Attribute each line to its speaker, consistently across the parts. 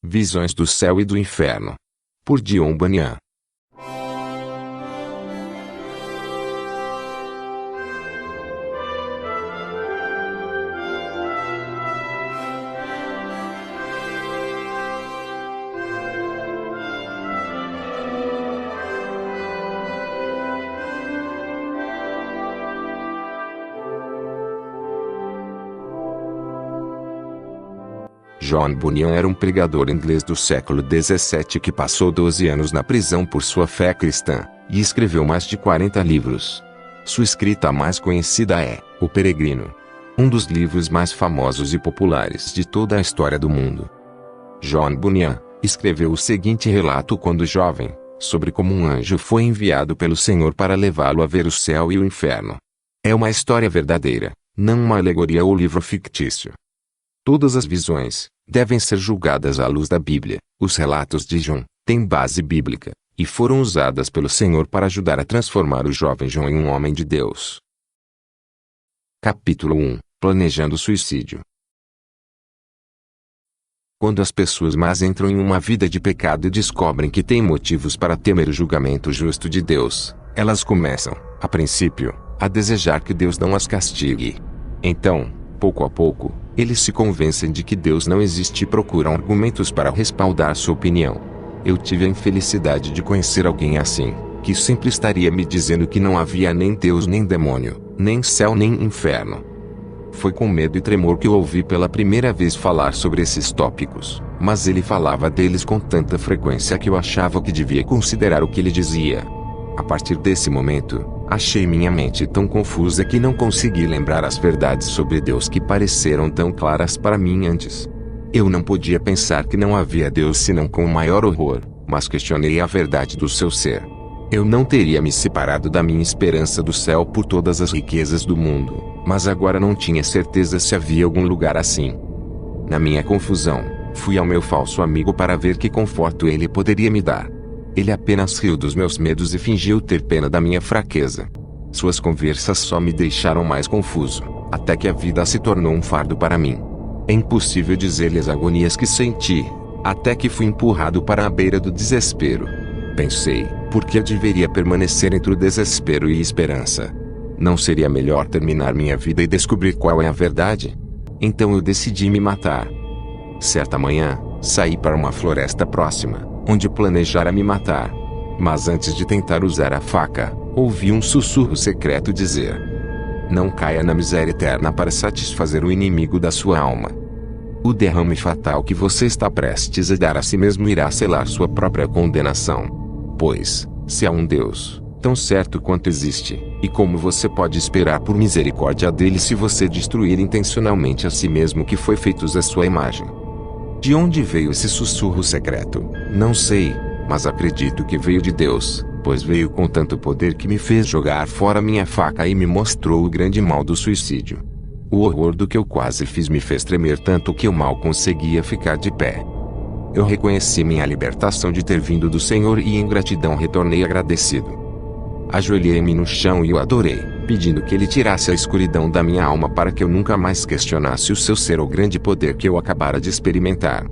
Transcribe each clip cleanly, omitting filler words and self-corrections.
Speaker 1: Visões do Céu e do Inferno. Por John Bunyan. John Bunyan era um pregador inglês do século XVII que passou 12 anos na prisão por sua fé cristã, e escreveu mais de 40 livros. Sua escrita mais conhecida é O Peregrino, um dos livros mais famosos e populares de toda a história do mundo. John Bunyan escreveu o seguinte relato quando jovem, sobre como um anjo foi enviado pelo Senhor para levá-lo a ver o céu e o inferno. É uma história verdadeira, não uma alegoria ou livro fictício. Todas as visões devem ser julgadas à luz da Bíblia. Os relatos de John têm base bíblica, e foram usadas pelo Senhor para ajudar a transformar o jovem John em um homem de Deus. Capítulo 1. Planejando suicídio. Quando as pessoas más entram em uma vida de pecado e descobrem que têm motivos para temer o julgamento justo de Deus, elas começam, a princípio, a desejar que Deus não as castigue. Então, pouco a pouco, eles se convencem de que Deus não existe e procuram argumentos para respaldar sua opinião. Eu tive a infelicidade de conhecer alguém assim, que sempre estaria me dizendo que não havia nem Deus nem demônio, nem céu nem inferno. Foi com medo e tremor que eu ouvi pela primeira vez falar sobre esses tópicos, mas ele falava deles com tanta frequência que eu achava que devia considerar o que ele dizia. A partir desse momento, achei minha mente tão confusa que não consegui lembrar as verdades sobre Deus que pareceram tão claras para mim antes. Eu não podia pensar que não havia Deus senão com o maior horror, mas questionei a verdade do seu ser. Eu não teria me separado da minha esperança do céu por todas as riquezas do mundo, mas agora não tinha certeza se havia algum lugar assim. Na minha confusão, fui ao meu falso amigo para ver que conforto ele poderia me dar. Ele apenas riu dos meus medos e fingiu ter pena da minha fraqueza. Suas conversas só me deixaram mais confuso, até que a vida se tornou um fardo para mim. É impossível dizer-lhe as agonias que senti, até que fui empurrado para a beira do desespero. Pensei, por que eu deveria permanecer entre o desespero e a esperança? Não seria melhor terminar minha vida e descobrir qual é a verdade? Então eu decidi me matar. Certa manhã, saí para uma floresta próxima, onde planejara me matar. Mas antes de tentar usar a faca, ouvi um sussurro secreto dizer: não caia na miséria eterna para satisfazer o inimigo da sua alma. O derrame fatal que você está prestes a dar a si mesmo irá selar sua própria condenação. Pois, se há um Deus, tão certo quanto existe, e como você pode esperar por misericórdia dele se você destruir intencionalmente a si mesmo que foi feitos à sua imagem? De onde veio esse sussurro secreto? Não sei, mas acredito que veio de Deus, pois veio com tanto poder que me fez jogar fora minha faca e me mostrou o grande mal do suicídio. O horror do que eu quase fiz me fez tremer tanto que eu mal conseguia ficar de pé. Eu reconheci minha libertação de ter vindo do Senhor e em gratidão retornei agradecido. Ajoelhei-me no chão e o adorei, pedindo que ele tirasse a escuridão da minha alma para que eu nunca mais questionasse o seu ser ou grande poder que eu acabara de experimentar.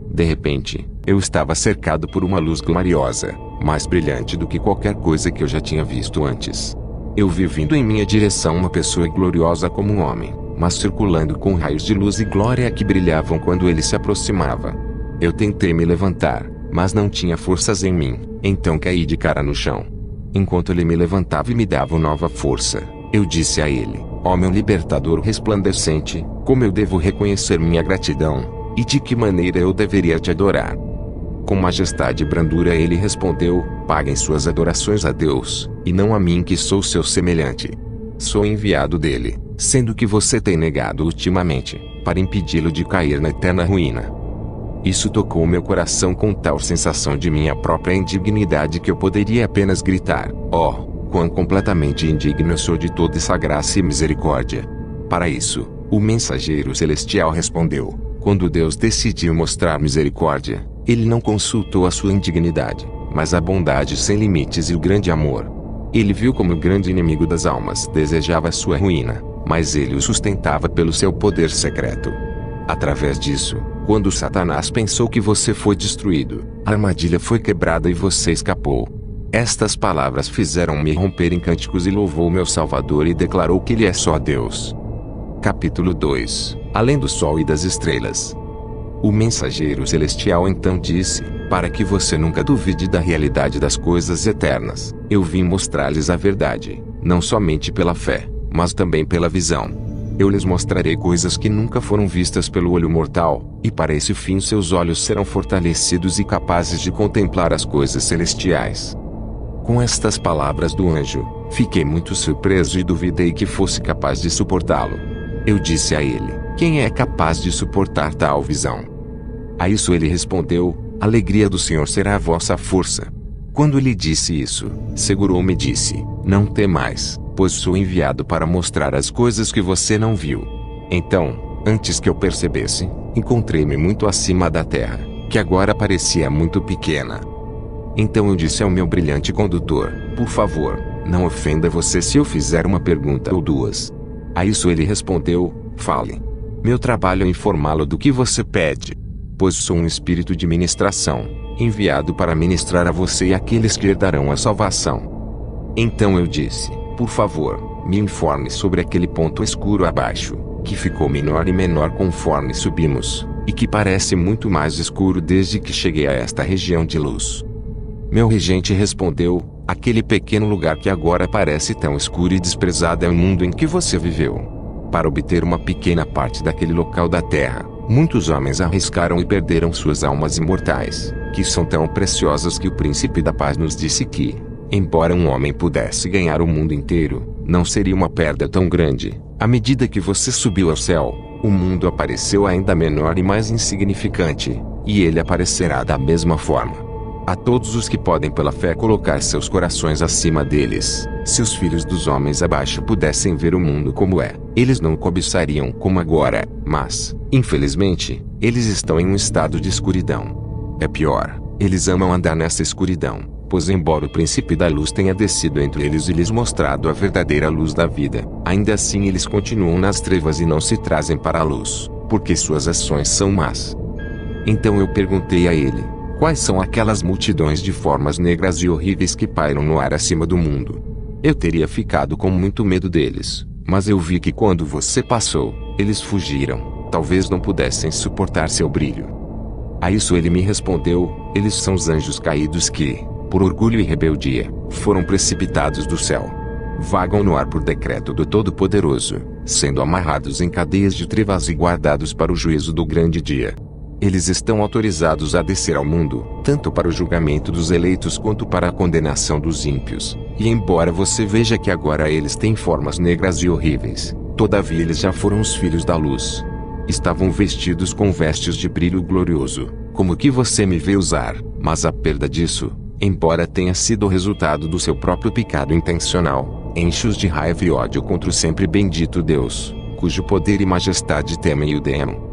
Speaker 1: De repente, eu estava cercado por uma luz gloriosa, mais brilhante do que qualquer coisa que eu já tinha visto antes. Eu vi vindo em minha direção uma pessoa gloriosa como um homem, mas circulando com raios de luz e glória que brilhavam quando ele se aproximava. Eu tentei me levantar, mas não tinha forças em mim, então caí de cara no chão. Enquanto ele me levantava e me dava nova força, eu disse a ele: ó meu libertador resplandecente, como eu devo reconhecer minha gratidão, e de que maneira eu deveria te adorar? Com majestade e brandura ele respondeu: paguem suas adorações a Deus, e não a mim que sou seu semelhante. Sou enviado dele, sendo que você tem negado ultimamente, para impedi-lo de cair na eterna ruína. Isso tocou meu coração com tal sensação de minha própria indignidade que eu poderia apenas gritar: ó, quão completamente indigno eu sou de toda essa graça e misericórdia. Para isso, o mensageiro celestial respondeu: quando Deus decidiu mostrar misericórdia, ele não consultou a sua indignidade, mas a bondade sem limites e o grande amor. Ele viu como o grande inimigo das almas desejava sua ruína, mas ele o sustentava pelo seu poder secreto. Através disso, Quando Satanás pensou que você foi destruído, a armadilha foi quebrada e você escapou. Estas palavras fizeram-me romper em cânticos e louvou meu Salvador e declarou que Ele é só Deus. Capítulo 2. Além do sol e das estrelas. O mensageiro celestial então disse: para que você nunca duvide da realidade das coisas eternas, eu vim mostrar-lhes a verdade, não somente pela fé, mas também pela visão. Eu lhes mostrarei coisas que nunca foram vistas pelo olho mortal, e para esse fim seus olhos serão fortalecidos e capazes de contemplar as coisas celestiais. Com estas palavras do anjo, fiquei muito surpreso e duvidei que fosse capaz de suportá-lo. Eu disse a ele: quem é capaz de suportar tal visão? A isso ele respondeu: a alegria do Senhor será a vossa força. Quando lhe disse isso, segurou-me e disse: não temais, pois sou enviado para mostrar as coisas que você não viu. Então, antes que eu percebesse, encontrei-me muito acima da terra, que agora parecia muito pequena. Então eu disse ao meu brilhante condutor: por favor, não ofenda você se eu fizer uma pergunta ou duas. A isso ele respondeu: fale. Meu trabalho é informá-lo do que você pede, pois sou um espírito de ministração, enviado para ministrar a você e àqueles que herdarão a salvação. Então eu disse: por favor, me informe sobre aquele ponto escuro abaixo, que ficou menor e menor conforme subimos, e que parece muito mais escuro desde que cheguei a esta região de luz. Meu regente respondeu: aquele pequeno lugar que agora parece tão escuro e desprezado é o mundo em que você viveu. Para obter uma pequena parte daquele local da terra, muitos homens arriscaram e perderam suas almas imortais, que são tão preciosas que o príncipe da paz nos disse que, embora um homem pudesse ganhar o mundo inteiro, não seria uma perda tão grande. À medida que você subiu ao céu, o mundo apareceu ainda menor e mais insignificante, e ele aparecerá da mesma forma. A todos os que podem pela fé colocar seus corações acima deles, se os filhos dos homens abaixo pudessem ver o mundo como é, eles não cobiçariam como agora, mas, infelizmente, eles estão em um estado de escuridão. É pior, eles amam andar nessa escuridão, pois embora o príncipe da luz tenha descido entre eles e lhes mostrado a verdadeira luz da vida, ainda assim eles continuam nas trevas e não se trazem para a luz, porque suas ações são más. Então eu perguntei a ele: quais são aquelas multidões de formas negras e horríveis que pairam no ar acima do mundo? Eu teria ficado com muito medo deles, mas eu vi que quando você passou, eles fugiram, talvez não pudessem suportar seu brilho. A isso ele me respondeu: eles são os anjos caídos que, por orgulho e rebeldia, foram precipitados do céu. Vagam no ar por decreto do Todo-Poderoso, sendo amarrados em cadeias de trevas e guardados para o juízo do grande dia. Eles estão autorizados a descer ao mundo, tanto para o julgamento dos eleitos quanto para a condenação dos ímpios. E embora você veja que agora eles têm formas negras e horríveis, todavia eles já foram os filhos da luz. Estavam vestidos com vestes de brilho glorioso, como que você me vê usar, mas a perda disso, embora tenha sido o resultado do seu próprio pecado intencional, enche-os de raiva e ódio contra o sempre bendito Deus, cujo poder e majestade temem e o demam.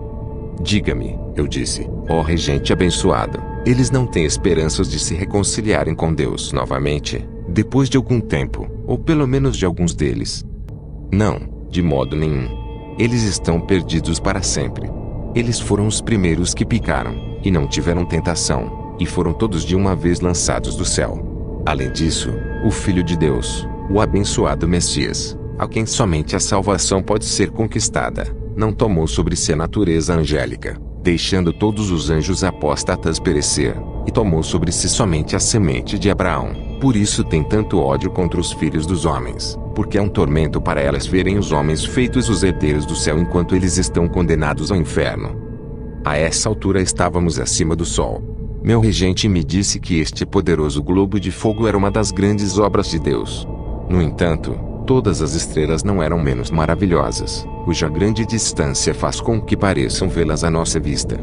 Speaker 1: Diga-me, eu disse, ó regente abençoado, eles não têm esperanças de se reconciliarem com Deus novamente, depois de algum tempo, ou pelo menos de alguns deles? Não, de modo nenhum. Eles estão perdidos para sempre. Eles foram os primeiros que pecaram, e não tiveram tentação, e foram todos de uma vez lançados do céu. Além disso, o Filho de Deus, o abençoado Messias, a quem somente a salvação pode ser conquistada, não tomou sobre si a natureza angélica, deixando todos os anjos apóstatas perecer, e tomou sobre si somente a semente de Abraão. Por isso tem tanto ódio contra os filhos dos homens, porque é um tormento para elas verem os homens feitos os herdeiros do céu enquanto eles estão condenados ao inferno. A essa altura estávamos acima do sol. Meu regente me disse que este poderoso globo de fogo era uma das grandes obras de Deus. No entanto, todas as estrelas não eram menos maravilhosas, cuja grande distância faz com que pareçam vê-las à nossa vista.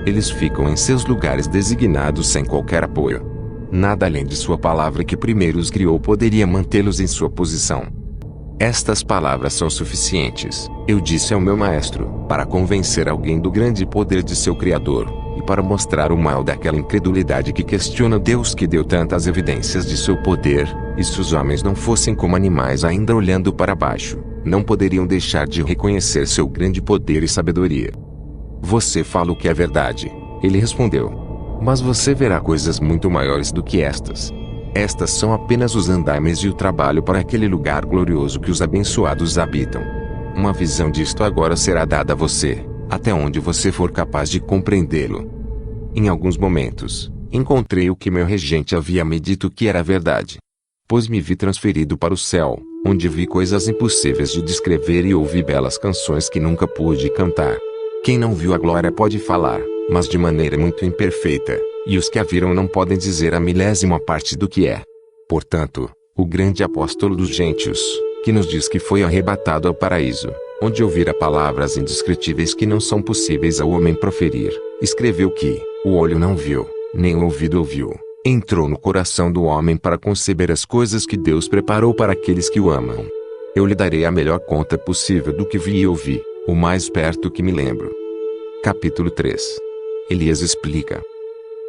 Speaker 1: Eles ficam em seus lugares designados sem qualquer apoio. Nada além de sua palavra que primeiro os criou poderia mantê-los em sua posição. Estas palavras são suficientes, eu disse ao meu maestro, para convencer alguém do grande poder de seu Criador, e para mostrar o mal daquela incredulidade que questiona Deus que deu tantas evidências de seu poder, e se os homens não fossem como animais ainda olhando para baixo, não poderiam deixar de reconhecer seu grande poder e sabedoria. Você fala o que é verdade. Ele respondeu. Mas você verá coisas muito maiores do que estas. Estas são apenas os andaimes e o trabalho para aquele lugar glorioso que os abençoados habitam. Uma visão disto agora será dada a você, até onde você for capaz de compreendê-lo. Em alguns momentos, encontrei o que meu regente havia me dito que era verdade. Pois me vi transferido para o céu, onde vi coisas impossíveis de descrever e ouvi belas canções que nunca pude cantar. Quem não viu a glória pode falar, mas de maneira muito imperfeita, e os que a viram não podem dizer a milésima parte do que é. Portanto, o grande apóstolo dos gentios, que nos diz que foi arrebatado ao paraíso, onde ouvira palavras indescritíveis que não são possíveis ao homem proferir, escreveu que o olho não viu, nem o ouvido ouviu, entrou no coração do homem para conceber as coisas que Deus preparou para aqueles que o amam. Eu lhe darei a melhor conta possível do que vi e ouvi, o mais perto que me lembro. Capítulo 3. Elias explica.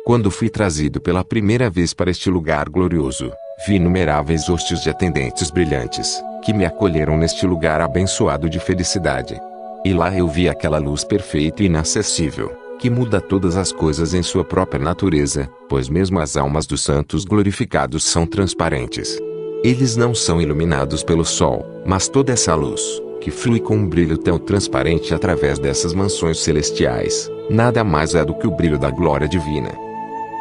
Speaker 1: Quando fui trazido pela primeira vez para este lugar glorioso, vi inumeráveis hostes de atendentes brilhantes, que me acolheram neste lugar abençoado de felicidade. E lá eu vi aquela luz perfeita e inacessível, que muda todas as coisas em sua própria natureza, pois mesmo as almas dos santos glorificados são transparentes. Eles não são iluminados pelo sol, mas toda essa luz, que flui com um brilho tão transparente através dessas mansões celestiais, nada mais é do que o brilho da glória divina.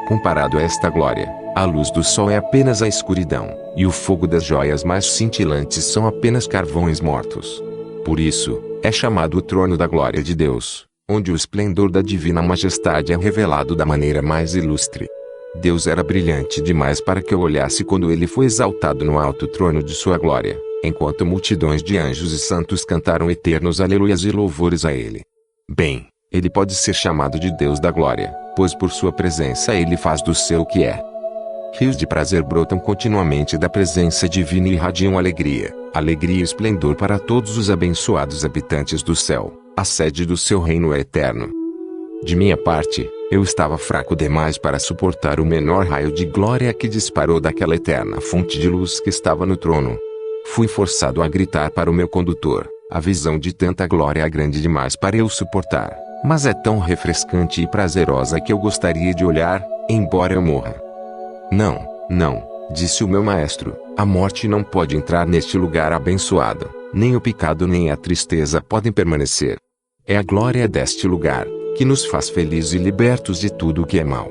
Speaker 1: Comparado a esta glória, a luz do sol é apenas a escuridão, e o fogo das joias mais cintilantes são apenas carvões mortos. Por isso, é chamado o trono da glória de Deus, onde o esplendor da divina majestade é revelado da maneira mais ilustre. Deus era brilhante demais para que eu olhasse quando ele foi exaltado no alto trono de sua glória, enquanto multidões de anjos e santos cantaram eternos aleluias e louvores a ele. Bem, ele pode ser chamado de Deus da glória, pois por sua presença ele faz do céu o que é. Rios de prazer brotam continuamente da presença divina e irradiam alegria e esplendor para todos os abençoados habitantes do céu. A sede do seu reino é eterno. De minha parte, eu estava fraco demais para suportar o menor raio de glória que disparou daquela eterna fonte de luz que estava no trono. Fui forçado a gritar para o meu condutor: a visão de tanta glória é grande demais para eu suportar, mas é tão refrescante e prazerosa que eu gostaria de olhar, embora eu morra. Não, não, disse o meu maestro, a morte não pode entrar neste lugar abençoado, nem o pecado nem a tristeza podem permanecer. É a glória deste lugar, que nos faz felizes e libertos de tudo o que é mal.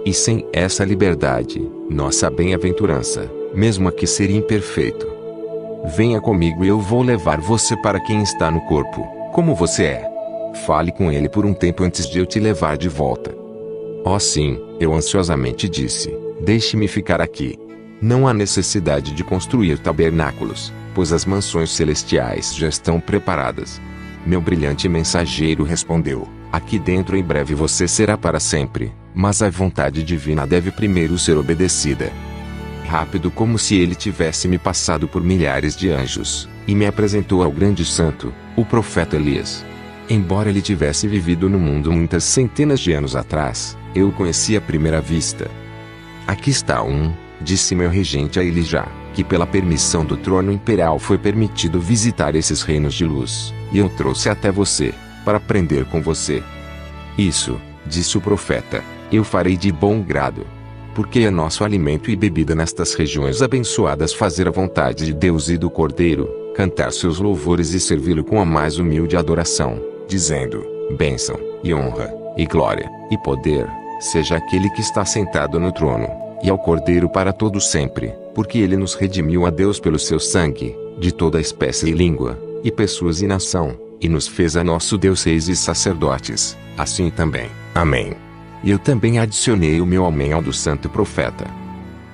Speaker 1: E sem essa liberdade, nossa bem-aventurança, mesmo que seria imperfeito. Venha comigo e eu vou levar você para quem está no corpo, como você é. Fale com ele por um tempo antes de eu te levar de volta. Oh sim, eu ansiosamente disse, deixe-me ficar aqui. Não há necessidade de construir tabernáculos, pois as mansões celestiais já estão preparadas. Meu brilhante mensageiro respondeu, aqui dentro em breve você será para sempre, mas a vontade divina deve primeiro ser obedecida. Rápido como se ele tivesse me passado por milhares de anjos, e me apresentou ao grande santo, o profeta Elias. Embora ele tivesse vivido no mundo muitas centenas de anos atrás, eu o conheci à primeira vista. Aqui está disse meu regente a Elijah, que pela permissão do trono imperial foi permitido visitar esses reinos de luz, e eu trouxe até você, para aprender com você. Isso, disse o profeta, eu farei de bom grado. Porque é nosso alimento e bebida nestas regiões abençoadas fazer a vontade de Deus e do Cordeiro, cantar seus louvores e servi-lo com a mais humilde adoração, dizendo, bênção, e honra, e glória, e poder, seja aquele que está sentado no trono, e ao Cordeiro para todo sempre, porque ele nos redimiu a Deus pelo seu sangue, de toda espécie e língua, e pessoas e nação, e nos fez a nosso Deus reis e sacerdotes, assim também. Amém. E eu também adicionei o meu amém ao do santo profeta.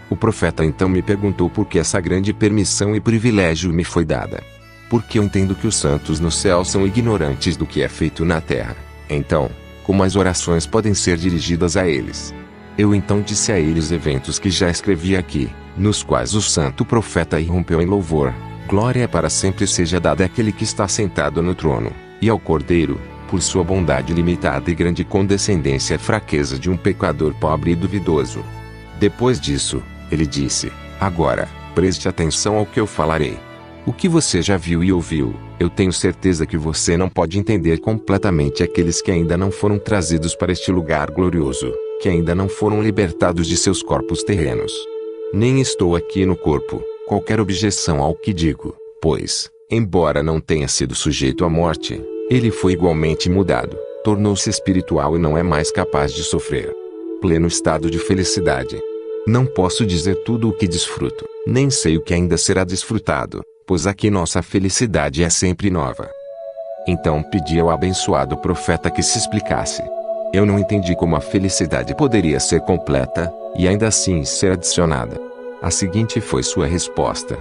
Speaker 1: O profeta então me perguntou por que essa grande permissão e privilégio me foi dada. Porque eu entendo que os santos no céu são ignorantes do que é feito na terra. Então, como as orações podem ser dirigidas a eles? Eu então disse a eles eventos que já escrevi aqui, nos quais o santo profeta irrompeu em louvor. Glória para sempre seja dada àquele que está sentado no trono, e ao Cordeiro, por sua bondade limitada e grande condescendência à fraqueza de um pecador pobre e duvidoso. Depois disso, ele disse, agora, preste atenção ao que eu falarei. O que você já viu e ouviu, eu tenho certeza que você não pode entender completamente aqueles que ainda não foram trazidos para este lugar glorioso, que ainda não foram libertados de seus corpos terrenos. Nem estou aqui no corpo, qualquer objeção ao que digo, pois, embora não tenha sido sujeito à morte, ele foi igualmente mudado, tornou-se espiritual e não é mais capaz de sofrer. Pleno estado de felicidade. Não posso dizer tudo o que desfruto, nem sei o que ainda será desfrutado, pois aqui nossa felicidade é sempre nova. Então pedi ao abençoado profeta que se explicasse. Eu não entendi como a felicidade poderia ser completa, e ainda assim ser adicionada. A seguinte foi sua resposta.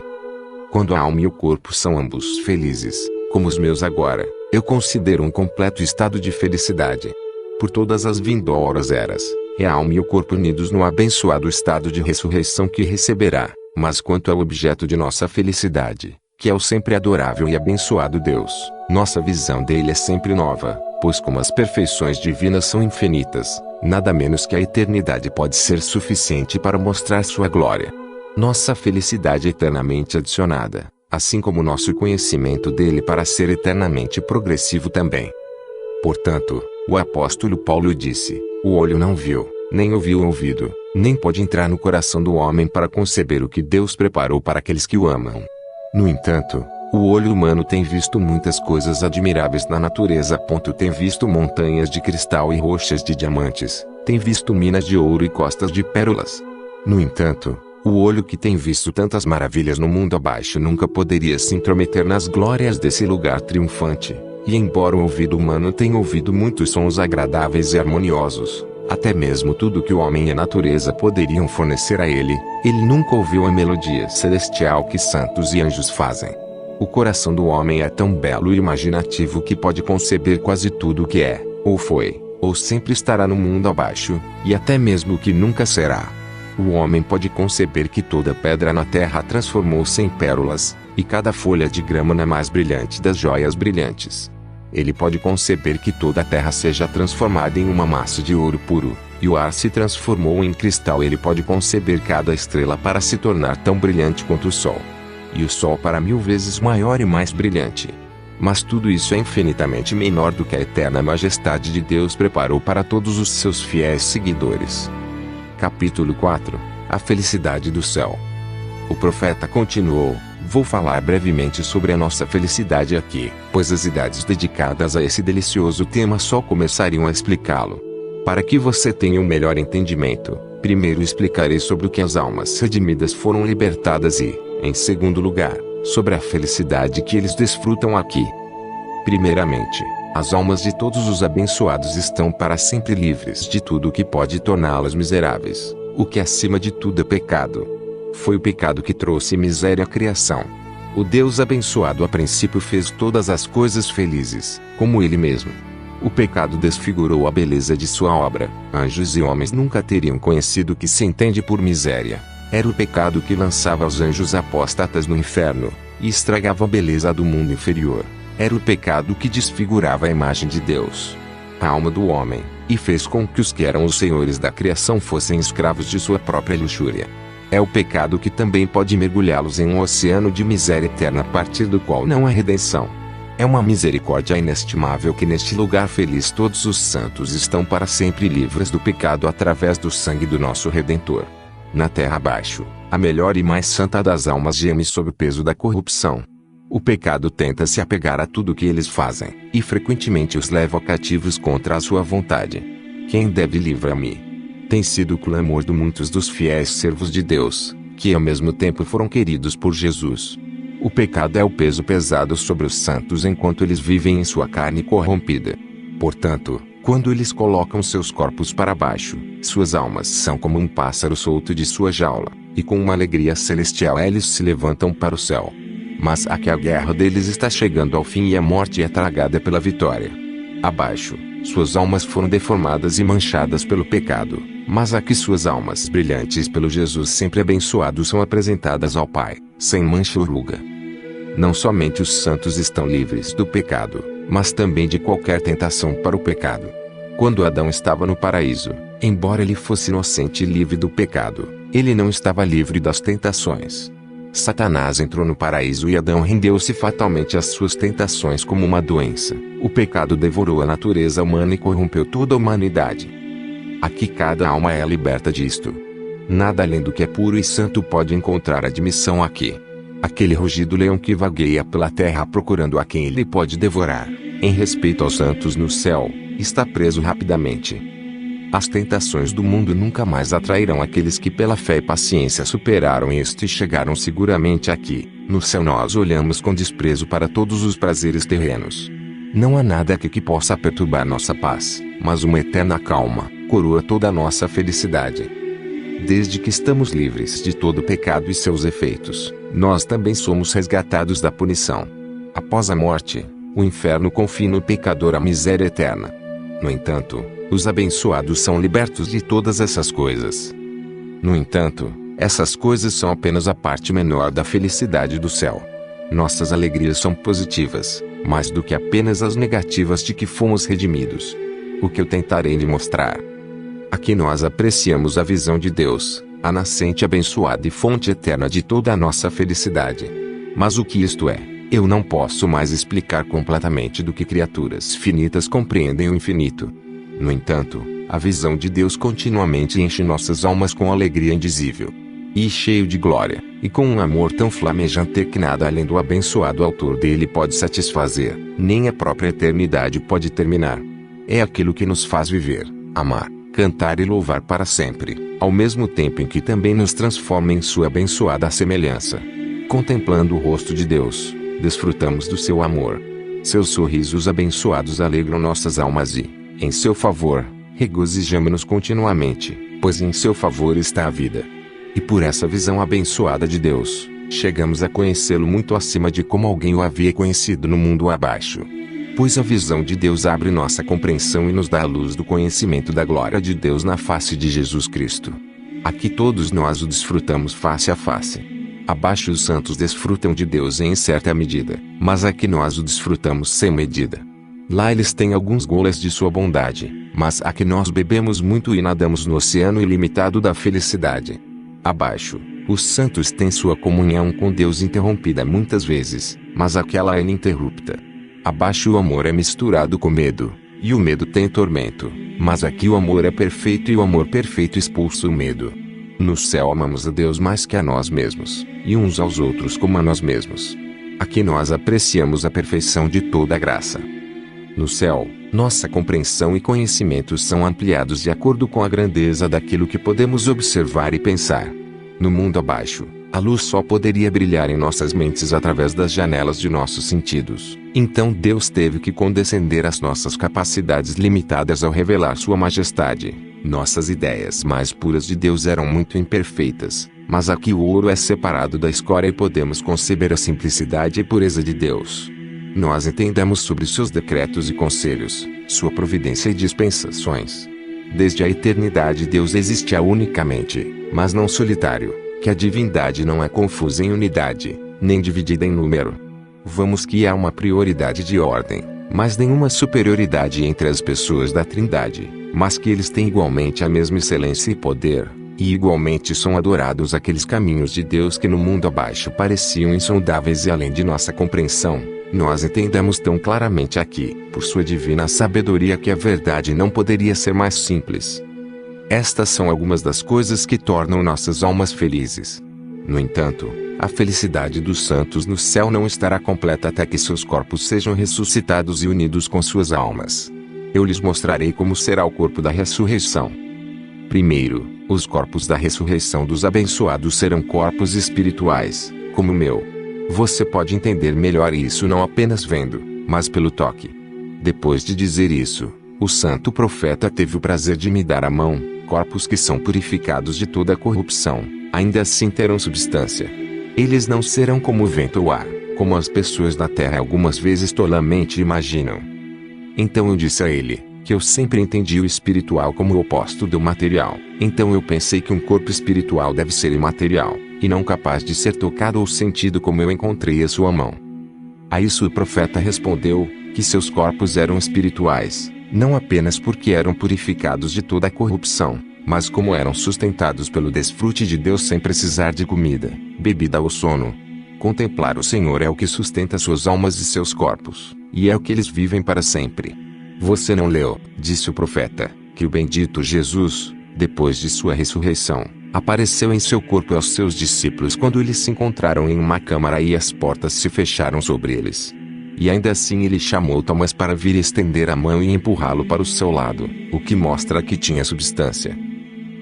Speaker 1: Quando a alma e o corpo são ambos felizes, como os meus agora, eu considero um completo estado de felicidade. Por todas as vindouras eras, é a alma e o corpo unidos no abençoado estado de ressurreição que receberá. Mas quanto ao objeto de nossa felicidade, que é o sempre adorável e abençoado Deus, nossa visão dele é sempre nova, pois como as perfeições divinas são infinitas, nada menos que a eternidade pode ser suficiente para mostrar sua glória. Nossa felicidade é eternamente adicionada, assim como nosso conhecimento dele para ser eternamente progressivo também. Portanto, o apóstolo Paulo disse, o olho não viu, nem ouviu o ouvido, nem pode entrar no coração do homem para conceber o que Deus preparou para aqueles que o amam. No entanto, o olho humano tem visto muitas coisas admiráveis na natureza. Tem visto montanhas de cristal e rochas de diamantes, tem visto minas de ouro e costas de pérolas. No entanto, o olho que tem visto tantas maravilhas no mundo abaixo nunca poderia se intrometer nas glórias desse lugar triunfante, e embora o ouvido humano tenha ouvido muitos sons agradáveis e harmoniosos, até mesmo tudo que o homem e a natureza poderiam fornecer a ele, ele nunca ouviu a melodia celestial que santos e anjos fazem. O coração do homem é tão belo e imaginativo que pode conceber quase tudo o que é, ou foi, ou sempre estará no mundo abaixo, e até mesmo o que nunca será. O homem pode conceber que toda pedra na terra transformou-se em pérolas, e cada folha de grama na mais brilhante das joias brilhantes. Ele pode conceber que toda a terra seja transformada em uma massa de ouro puro, e o ar se transformou em cristal. Ele pode conceber cada estrela para se tornar tão brilhante quanto o sol, e o sol para 1000 vezes maior e mais brilhante. Mas tudo isso é infinitamente menor do que a eterna majestade de Deus preparou para todos os seus fiéis seguidores. Capítulo 4 – A felicidade do céu. O profeta continuou, vou falar brevemente sobre a nossa felicidade aqui, pois as idades dedicadas a esse delicioso tema só começariam a explicá-lo. Para que você tenha um melhor entendimento, primeiro explicarei sobre o que as almas redimidas foram libertadas e, em segundo lugar, sobre a felicidade que eles desfrutam aqui. Primeiramente, as almas de todos os abençoados estão para sempre livres de tudo o que pode torná-las miseráveis, o que acima de tudo é pecado. Foi o pecado que trouxe miséria à criação. O Deus abençoado a princípio fez todas as coisas felizes, como ele mesmo. O pecado desfigurou a beleza de sua obra. Anjos e homens nunca teriam conhecido o que se entende por miséria. Era o pecado que lançava os anjos apóstatas no inferno, e estragava a beleza do mundo inferior. Era o pecado que desfigurava a imagem de Deus, a alma do homem, e fez com que os que eram os senhores da criação fossem escravos de sua própria luxúria. É o pecado que também pode mergulhá-los em um oceano de miséria eterna a partir do qual não há redenção. É uma misericórdia inestimável que neste lugar feliz todos os santos estão para sempre livres do pecado através do sangue do nosso Redentor. Na terra abaixo, a melhor e mais santa das almas geme sob o peso da corrupção. O pecado tenta se apegar a tudo o que eles fazem, e frequentemente os leva cativos contra a sua vontade. Quem deve livrar-me? Tem sido o clamor de muitos dos fiéis servos de Deus, que ao mesmo tempo foram queridos por Jesus. O pecado é o peso pesado sobre os santos enquanto eles vivem em sua carne corrompida. Portanto, quando eles colocam seus corpos para baixo, suas almas são como um pássaro solto de sua jaula, e com uma alegria celestial eles se levantam para o céu. Mas aqui a guerra deles está chegando ao fim e a morte é tragada pela vitória. Abaixo, suas almas foram deformadas e manchadas pelo pecado, mas aqui suas almas brilhantes pelo Jesus sempre abençoado são apresentadas ao Pai, sem mancha ou ruga. Não somente os santos estão livres do pecado, mas também de qualquer tentação para o pecado. Quando Adão estava no paraíso, embora ele fosse inocente e livre do pecado, ele não estava livre das tentações. Satanás entrou no paraíso e Adão rendeu-se fatalmente às suas tentações como uma doença. O pecado devorou a natureza humana e corrompeu toda a humanidade. Aqui cada alma é liberta disto. Nada além do que é puro e santo pode encontrar admissão aqui. Aquele rugido leão que vagueia pela terra procurando a quem ele pode devorar, em respeito aos santos no céu, está preso rapidamente. As tentações do mundo nunca mais atrairão aqueles que pela fé e paciência superaram isto e chegaram seguramente aqui. No céu nós olhamos com desprezo para todos os prazeres terrenos. Não há nada aqui que possa perturbar nossa paz, mas uma eterna calma coroa toda a nossa felicidade. Desde que estamos livres de todo pecado e seus efeitos, nós também somos resgatados da punição. Após a morte, o inferno confina o pecador à miséria eterna. No entanto, os abençoados são libertos de todas essas coisas. No entanto, essas coisas são apenas a parte menor da felicidade do céu. Nossas alegrias são positivas, mais do que apenas as negativas de que fomos redimidos. O que eu tentarei lhe mostrar. Aqui nós apreciamos a visão de Deus, a nascente abençoada e fonte eterna de toda a nossa felicidade. Mas o que isto é, eu não posso mais explicar completamente do que criaturas finitas compreendem o infinito. No entanto, a visão de Deus continuamente enche nossas almas com alegria indizível. E cheio de glória, e com um amor tão flamejante que nada além do abençoado autor dele pode satisfazer, nem a própria eternidade pode terminar. É aquilo que nos faz viver, amar, cantar e louvar para sempre, ao mesmo tempo em que também nos transforma em sua abençoada semelhança. Contemplando o rosto de Deus, desfrutamos do seu amor. Seus sorrisos abençoados alegram nossas almas e, em seu favor, regozijamo-nos continuamente, pois em seu favor está a vida. E por essa visão abençoada de Deus, chegamos a conhecê-lo muito acima de como alguém o havia conhecido no mundo abaixo. Pois a visão de Deus abre nossa compreensão e nos dá a luz do conhecimento da glória de Deus na face de Jesus Cristo. Aqui todos nós o desfrutamos face a face. Abaixo os santos desfrutam de Deus em certa medida, mas aqui nós o desfrutamos sem medida. Lá eles têm alguns goles de sua bondade, mas aqui nós bebemos muito e nadamos no oceano ilimitado da felicidade. Abaixo, os santos têm sua comunhão com Deus interrompida muitas vezes, mas aquela é ininterrupta. Abaixo o amor é misturado com medo, e o medo tem tormento, mas aqui o amor é perfeito e o amor perfeito expulsa o medo. No céu amamos a Deus mais que a nós mesmos, e uns aos outros como a nós mesmos. Aqui nós apreciamos a perfeição de toda a graça. No céu, nossa compreensão e conhecimento são ampliados de acordo com a grandeza daquilo que podemos observar e pensar. No mundo abaixo, a luz só poderia brilhar em nossas mentes através das janelas de nossos sentidos. Então Deus teve que condescender às nossas capacidades limitadas ao revelar sua majestade. Nossas ideias mais puras de Deus eram muito imperfeitas, mas aqui o ouro é separado da escória e podemos conceber a simplicidade e pureza de Deus. Nós entendemos sobre seus decretos e conselhos, sua providência e dispensações. Desde a eternidade Deus existe unicamente, mas não solitário, que a divindade não é confusa em unidade, nem dividida em número. Vamos que há uma prioridade de ordem, mas nenhuma superioridade entre as pessoas da Trindade, mas que eles têm igualmente a mesma excelência e poder, e igualmente são adorados aqueles caminhos de Deus que no mundo abaixo pareciam insondáveis e além de nossa compreensão. Nós entendemos tão claramente aqui, por sua divina sabedoria, que a verdade não poderia ser mais simples. Estas são algumas das coisas que tornam nossas almas felizes. No entanto, a felicidade dos santos no céu não estará completa até que seus corpos sejam ressuscitados e unidos com suas almas. Eu lhes mostrarei como será o corpo da ressurreição. Primeiro, os corpos da ressurreição dos abençoados serão corpos espirituais, como o meu. Você pode entender melhor isso não apenas vendo, mas pelo toque. Depois de dizer isso, o santo profeta teve o prazer de me dar a mão. Corpos que são purificados de toda a corrupção, ainda assim terão substância. Eles não serão como o vento ou ar, como as pessoas da terra algumas vezes tolamente imaginam. Então eu disse a ele, que eu sempre entendi o espiritual como o oposto do material. Então eu pensei que um corpo espiritual deve ser imaterial, e não capaz de ser tocado ou sentido como eu encontrei a sua mão. A isso o profeta respondeu, que seus corpos eram espirituais, não apenas porque eram purificados de toda a corrupção, Mas como eram sustentados pelo desfrute de Deus sem precisar de comida, bebida ou sono, contemplar o Senhor é o que sustenta suas almas e seus corpos, e é o que eles vivem para sempre. Você não leu, disse o profeta, que o bendito Jesus, depois de sua ressurreição, apareceu em seu corpo aos seus discípulos quando eles se encontraram em uma câmara e as portas se fecharam sobre eles. E ainda assim ele chamou Tomás para vir estender a mão e empurrá-lo para o seu lado, o que mostra que tinha substância.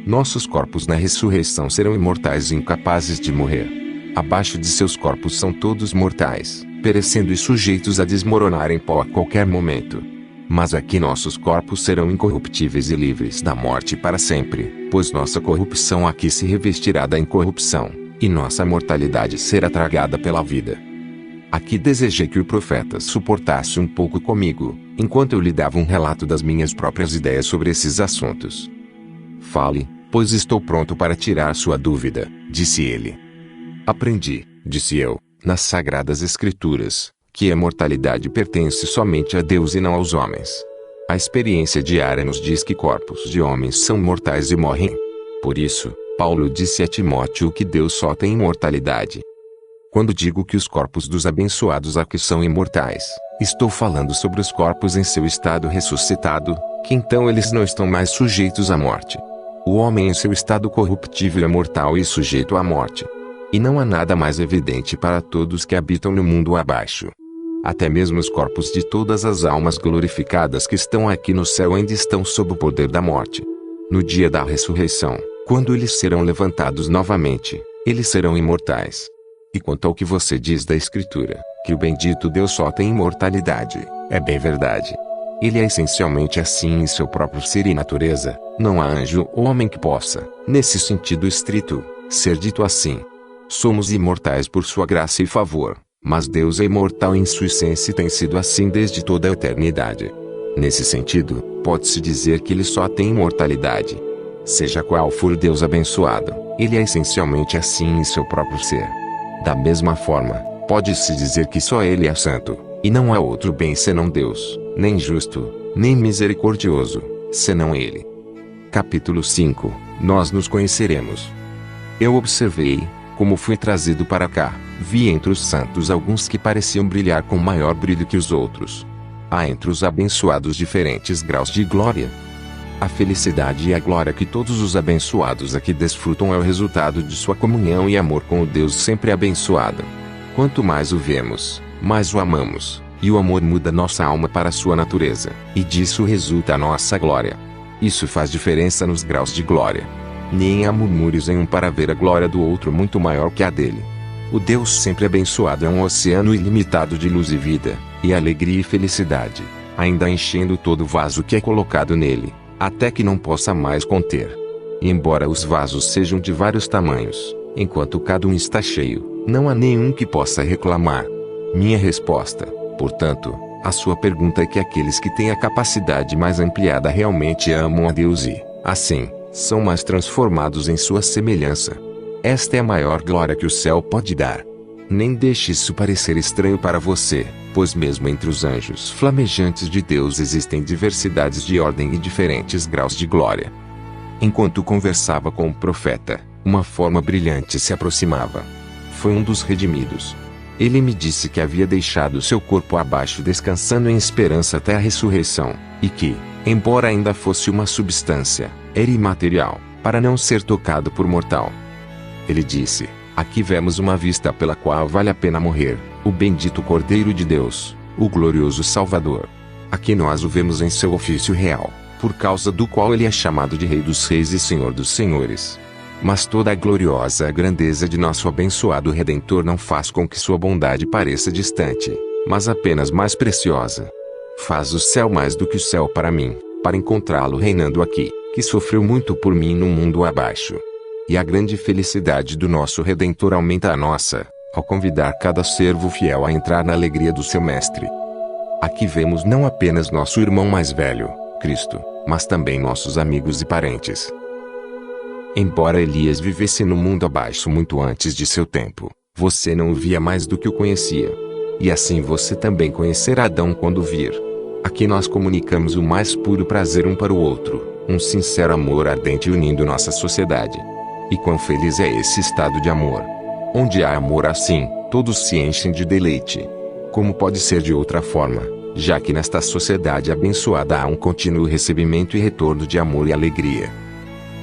Speaker 1: Nossos corpos na ressurreição serão imortais e incapazes de morrer. Abaixo de seus corpos são todos mortais, perecendo e sujeitos a desmoronar em pó a qualquer momento. Mas aqui nossos corpos serão incorruptíveis e livres da morte para sempre, pois nossa corrupção aqui se revestirá da incorrupção, e nossa mortalidade será tragada pela vida. Aqui desejei que o profeta suportasse um pouco comigo, enquanto eu lhe dava um relato das minhas próprias ideias sobre esses assuntos. Fale, pois estou pronto para tirar sua dúvida, disse ele. Aprendi, disse eu, nas Sagradas Escrituras, que a mortalidade pertence somente a Deus e não aos homens. A experiência diária nos diz que corpos de homens são mortais e morrem. Por isso, Paulo disse a Timóteo que Deus só tem imortalidade. Quando digo que os corpos dos abençoados aqui são imortais, estou falando sobre os corpos em seu estado ressuscitado, que então eles não estão mais sujeitos à morte. O homem em seu estado corruptível é mortal e sujeito à morte. E não há nada mais evidente para todos que habitam no mundo abaixo. Até mesmo os corpos de todas as almas glorificadas que estão aqui no céu ainda estão sob o poder da morte. No dia da ressurreição, quando eles serão levantados novamente, eles serão imortais. E quanto ao que você diz da Escritura, que o bendito Deus só tem imortalidade, é bem verdade. Ele é essencialmente assim em seu próprio ser e natureza, não há anjo ou homem que possa, nesse sentido estrito, ser dito assim. Somos imortais por sua graça e favor, mas Deus é imortal em sua essência e tem sido assim desde toda a eternidade. Nesse sentido, pode-se dizer que ele só tem imortalidade. Seja qual for Deus abençoado, ele é essencialmente assim em seu próprio ser. Da mesma forma, pode-se dizer que só ele é santo, e não há outro bem senão Deus, nem justo, nem misericordioso, senão ele. Capítulo 5 Nós nos conheceremos. Eu observei, como fui trazido para cá, vi entre os santos alguns que pareciam brilhar com maior brilho que os outros. Há entre os abençoados diferentes graus de glória. A felicidade e a glória que todos os abençoados aqui desfrutam é o resultado de sua comunhão e amor com o Deus sempre abençoado. Quanto mais o vemos, mais o amamos, e o amor muda nossa alma para sua natureza, e disso resulta a nossa glória. Isso faz diferença nos graus de glória. Nem há murmúrios em um para ver a glória do outro muito maior que a dele. O Deus sempre abençoado é um oceano ilimitado de luz e vida, e alegria e felicidade, ainda enchendo todo o vaso que é colocado nele, até que não possa mais conter. E embora os vasos sejam de vários tamanhos, enquanto cada um está cheio, não há nenhum que possa reclamar. Minha resposta, portanto, à sua pergunta é que aqueles que têm a capacidade mais ampliada realmente amam a Deus e, assim, são mais transformados em sua semelhança. Esta é a maior glória que o céu pode dar. Nem deixe isso parecer estranho para você, pois mesmo entre os anjos flamejantes de Deus existem diversidades de ordem e diferentes graus de glória. Enquanto conversava com o profeta, uma forma brilhante se aproximava. Foi um dos redimidos. Ele me disse que havia deixado seu corpo abaixo descansando em esperança até a ressurreição, e que, embora ainda fosse uma substância, era imaterial, para não ser tocado por mortal. Ele disse: aqui vemos uma vista pela qual vale a pena morrer, o bendito Cordeiro de Deus, o glorioso Salvador. Aqui nós o vemos em seu ofício real, por causa do qual ele é chamado de Rei dos Reis e Senhor dos Senhores. Mas toda a gloriosa grandeza de nosso abençoado Redentor não faz com que sua bondade pareça distante, mas apenas mais preciosa. Faz o céu mais do que o céu para mim, para encontrá-lo reinando aqui, que sofreu muito por mim no mundo abaixo. E a grande felicidade do nosso Redentor aumenta a nossa, ao convidar cada servo fiel a entrar na alegria do seu Mestre. Aqui vemos não apenas nosso irmão mais velho, Cristo, mas também nossos amigos e parentes. Embora Elias vivesse no mundo abaixo muito antes de seu tempo, você não o via mais do que o conhecia. E assim você também conhecerá Adão quando vir. Aqui nós comunicamos o mais puro prazer um para o outro, Um sincero amor ardente unindo nossa sociedade. E quão feliz é esse estado de amor! Onde há amor assim, todos se enchem de deleite. Como pode ser de outra forma, já que nesta sociedade abençoada há um contínuo recebimento e retorno de amor e alegria?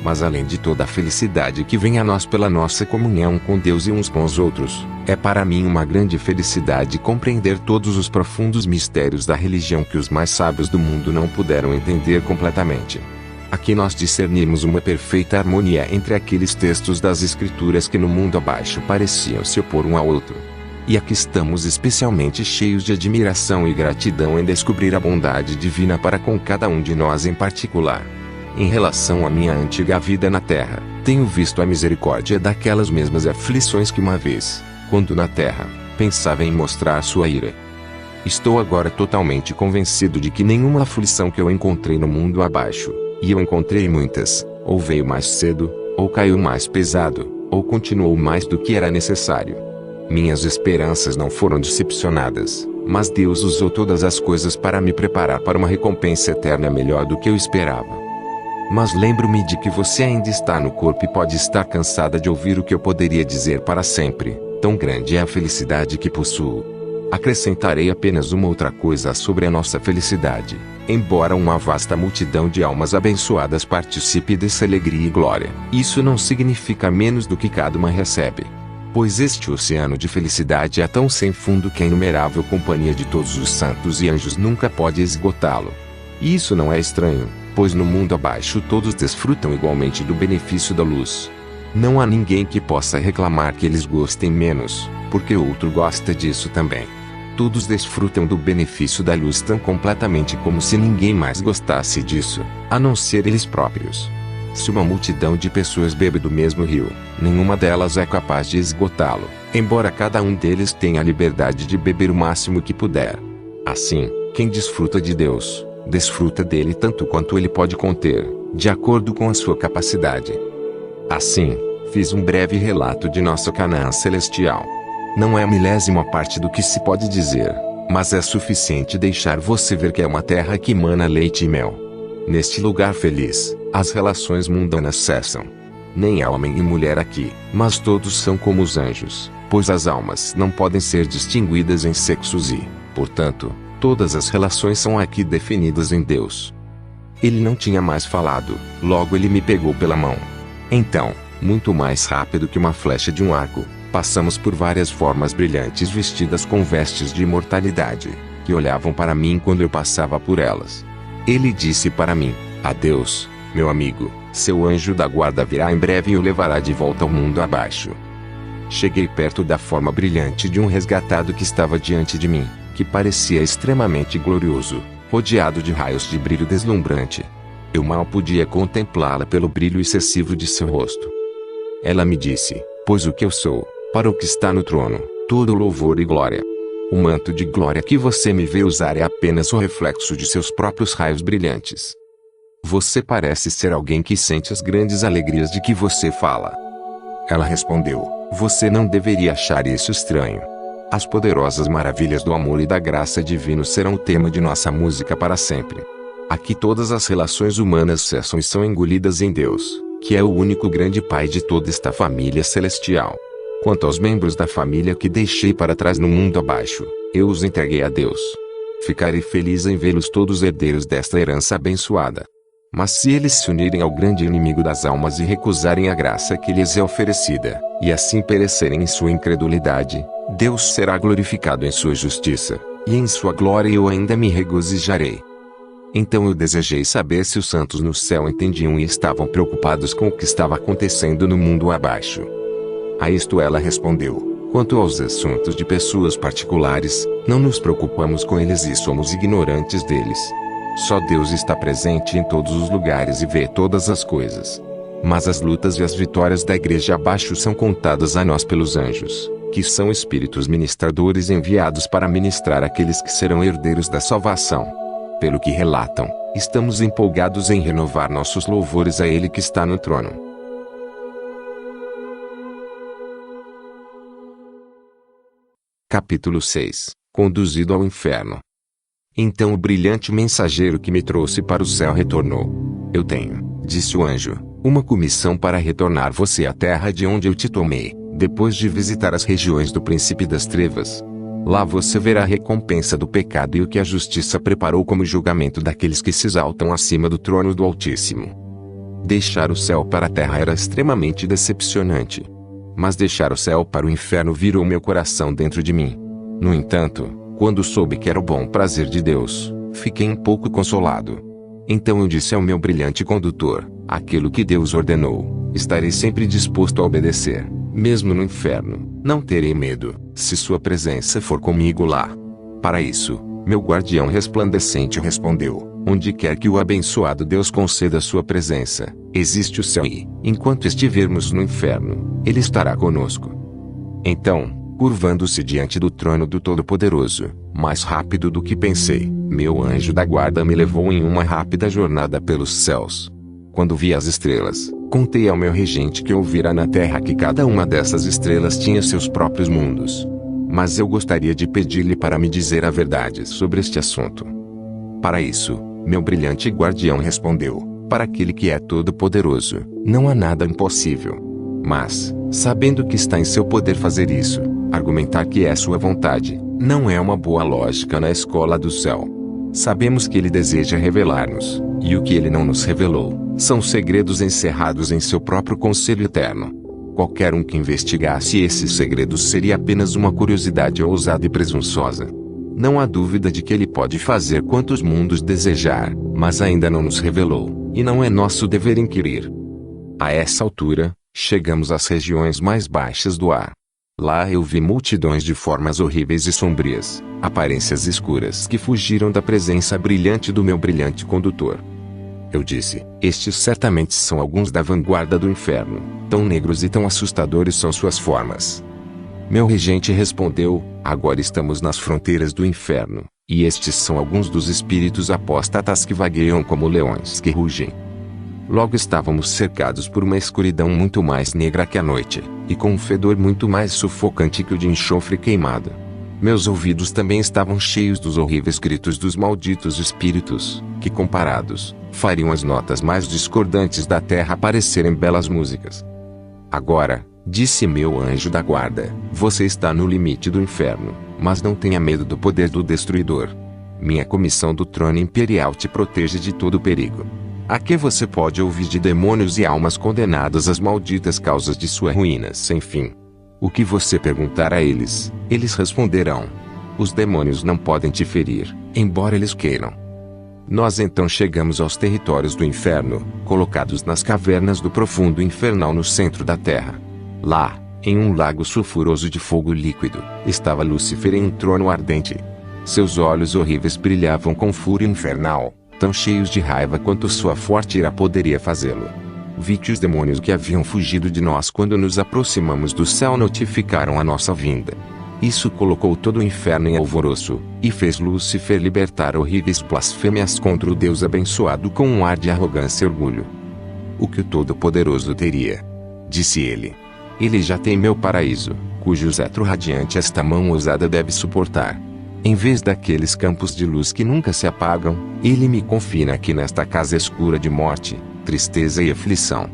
Speaker 1: Mas além de toda a felicidade que vem a nós pela nossa comunhão com Deus e uns com os outros, é para mim uma grande felicidade compreender todos os profundos mistérios da religião que os mais sábios do mundo não puderam entender completamente. Aqui nós discernimos uma perfeita harmonia entre aqueles textos das Escrituras que no mundo abaixo pareciam se opor um ao outro. E aqui estamos especialmente cheios de admiração e gratidão em descobrir a bondade divina para com cada um de nós em particular. Em relação à minha antiga vida na terra, tenho visto a misericórdia daquelas mesmas aflições que uma vez, quando na terra, pensava em mostrar sua ira. Estou agora totalmente convencido de que nenhuma aflição que eu encontrei no mundo abaixo, e eu encontrei muitas, ou veio mais cedo, ou caiu mais pesado, ou continuou mais do que era necessário. Minhas esperanças não foram decepcionadas, mas Deus usou todas as coisas para me preparar para uma recompensa eterna melhor do que eu esperava. Mas lembro-me de que você ainda está no corpo e pode estar cansada de ouvir o que eu poderia dizer para sempre, tão grande é a felicidade que possuo. Acrescentarei apenas uma outra coisa sobre a nossa felicidade. Embora uma vasta multidão de almas abençoadas participe dessa alegria e glória, isso não significa menos do que cada uma recebe. Pois este oceano de felicidade é tão sem fundo que a inumerável companhia de todos os santos e anjos nunca pode esgotá-lo. E isso não é estranho, pois no mundo abaixo todos desfrutam igualmente do benefício da luz. Não há ninguém que possa reclamar que eles gostem menos, porque outro gosta disso também. Todos desfrutam do benefício da luz tão completamente como se ninguém mais gostasse disso, a não ser eles próprios. Se uma multidão de pessoas bebe do mesmo rio, nenhuma delas é capaz de esgotá-lo, embora cada um deles tenha a liberdade de beber o máximo que puder. Assim, quem desfruta de Deus, desfruta dele tanto quanto ele pode conter, de acordo com a sua capacidade. Assim, fiz um breve relato de nossa Canaã celestial. Não é a milésima parte do que se pode dizer, mas é suficiente deixar você ver que é uma terra que emana leite e mel. Neste lugar feliz, as relações mundanas cessam. Nem há homem e mulher aqui, mas todos são como os anjos, pois as almas não podem ser distinguidas em sexos e, portanto, todas as relações são aqui definidas em Deus. Ele não tinha mais falado, logo ele me pegou pela mão. Então, muito mais rápido que uma flecha de um arco, passamos por várias formas brilhantes vestidas com vestes de imortalidade, que olhavam para mim quando eu passava por elas. Ele disse para mim: adeus, meu amigo, seu anjo da guarda virá em breve e o levará de volta ao mundo abaixo. Cheguei perto da forma brilhante de um resgatado que estava diante de mim, que parecia extremamente glorioso, rodeado de raios de brilho deslumbrante. Eu mal podia contemplá-la pelo brilho excessivo de seu rosto. Ela me disse: pois o que eu sou, para o que está no trono, todo louvor e glória. O manto de glória que você me vê usar é apenas o reflexo de seus próprios raios brilhantes. Você parece ser alguém que sente as grandes alegrias de que você fala. Ela respondeu: você não deveria achar isso estranho. As poderosas maravilhas do amor e da graça divino serão o tema de nossa música para sempre. Aqui todas as relações humanas cessam e são engolidas em Deus, que é o único grande Pai de toda esta família celestial. Quanto aos membros da família que deixei para trás no mundo abaixo, eu os entreguei a Deus. Ficarei feliz em vê-los todos herdeiros desta herança abençoada. Mas se eles se unirem ao grande inimigo das almas e recusarem a graça que lhes é oferecida, e assim perecerem em sua incredulidade, Deus será glorificado em sua justiça, e em sua glória eu ainda me regozijarei. Então eu desejei saber se os santos no céu entendiam e estavam preocupados com o que estava acontecendo no mundo abaixo. A isto ela respondeu: quanto aos assuntos de pessoas particulares, não nos preocupamos com eles e somos ignorantes deles. Só Deus está presente em todos os lugares e vê todas as coisas. Mas as lutas e as vitórias da igreja abaixo são contadas a nós pelos anjos, que são espíritos ministradores enviados para ministrar àqueles que serão herdeiros da salvação. Pelo que relatam, estamos empolgados em renovar nossos louvores a Ele que está no trono. Capítulo 6 – Conduzido ao inferno. Então o brilhante mensageiro que me trouxe para o céu retornou. Eu tenho, disse o anjo, uma comissão para retornar você à terra de onde eu te tomei, depois de visitar as regiões do príncipe das trevas. Lá você verá a recompensa do pecado e o que a justiça preparou como julgamento daqueles que se exaltam acima do trono do Altíssimo. Deixar o céu para a terra era extremamente decepcionante. Mas deixar o céu para o inferno virou meu coração dentro de mim. No entanto, quando soube que era o bom prazer de Deus, fiquei um pouco consolado. Então eu disse ao meu brilhante condutor, aquilo que Deus ordenou, estarei sempre disposto a obedecer, mesmo no inferno, não terei medo, se sua presença for comigo lá. Para isso, meu guardião resplandecente respondeu, onde quer que o abençoado Deus conceda sua presença, existe o céu e, enquanto estivermos no inferno, Ele estará conosco. Então, curvando-se diante do trono do Todo-Poderoso, mais rápido do que pensei, meu anjo da guarda me levou em uma rápida jornada pelos céus. Quando vi as estrelas, contei ao meu regente que ouvira na terra que cada uma dessas estrelas tinha seus próprios mundos. Mas eu gostaria de pedir-lhe para me dizer a verdade sobre este assunto. Para isso, meu brilhante guardião respondeu, para aquele que é todo-poderoso, não há nada impossível. Mas, sabendo que está em seu poder fazer isso, argumentar que é sua vontade, não é uma boa lógica na escola do céu. Sabemos que ele deseja revelar-nos, e o que ele não nos revelou, são segredos encerrados em seu próprio conselho eterno. Qualquer um que investigasse esses segredos seria apenas uma curiosidade ousada e presunçosa. Não há dúvida de que ele pode fazer quantos mundos desejar, mas ainda não nos revelou, e não é nosso dever inquirir. A essa altura, chegamos às regiões mais baixas do ar. Lá eu vi multidões de formas horríveis e sombrias, aparências escuras que fugiram da presença brilhante do meu brilhante condutor. Eu disse, estes certamente são alguns da vanguarda do inferno, tão negros e tão assustadores são suas formas. Meu regente respondeu, agora estamos nas fronteiras do inferno, e estes são alguns dos espíritos apóstatas que vagueiam como leões que rugem. Logo estávamos cercados por uma escuridão muito mais negra que a noite, e com um fedor muito mais sufocante que o de enxofre queimado. Meus ouvidos também estavam cheios dos horríveis gritos dos malditos espíritos, que comparados, fariam as notas mais discordantes da terra parecerem belas músicas. Agora, disse meu anjo da guarda, você está no limite do inferno, mas não tenha medo do poder do destruidor. Minha comissão do trono imperial te protege de todo perigo. A que você pode ouvir de demônios e almas condenadas às malditas causas de sua ruína sem fim? O que você perguntar a eles, eles responderão. Os demônios não podem te ferir, embora eles queiram. Nós então chegamos aos territórios do inferno, colocados nas cavernas do profundo infernal no centro da terra. Lá, em um lago sulfuroso de fogo líquido, estava Lúcifer em um trono ardente. Seus olhos horríveis brilhavam com fúria infernal, tão cheios de raiva quanto sua forte ira poderia fazê-lo. Vi que os demônios que haviam fugido de nós quando nos aproximamos do céu notificaram a nossa vinda. Isso colocou todo o inferno em alvoroço, e fez Lúcifer libertar horríveis blasfêmias contra o Deus abençoado com um ar de arrogância e orgulho. O que o Todo-Poderoso teria? Disse ele. Ele já tem meu paraíso, cujo cetro radiante esta mão ousada deve suportar. Em vez daqueles campos de luz que nunca se apagam, ele me confina aqui nesta casa escura de morte, tristeza e aflição.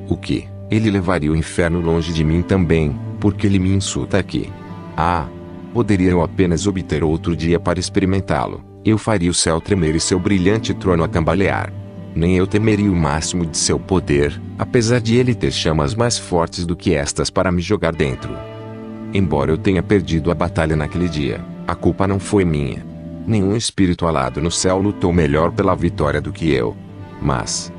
Speaker 1: O que? Ele levaria o inferno longe de mim também, porque ele me insulta aqui. Ah! Poderia eu apenas obter outro dia para experimentá-lo, eu faria o céu tremer e seu brilhante trono a cambalear. Nem eu temeria o máximo de seu poder, apesar de ele ter chamas mais fortes do que estas para me jogar dentro. Embora eu tenha perdido a batalha naquele dia, a culpa não foi minha. Nenhum espírito alado no céu lutou melhor pela vitória do que eu. Mas,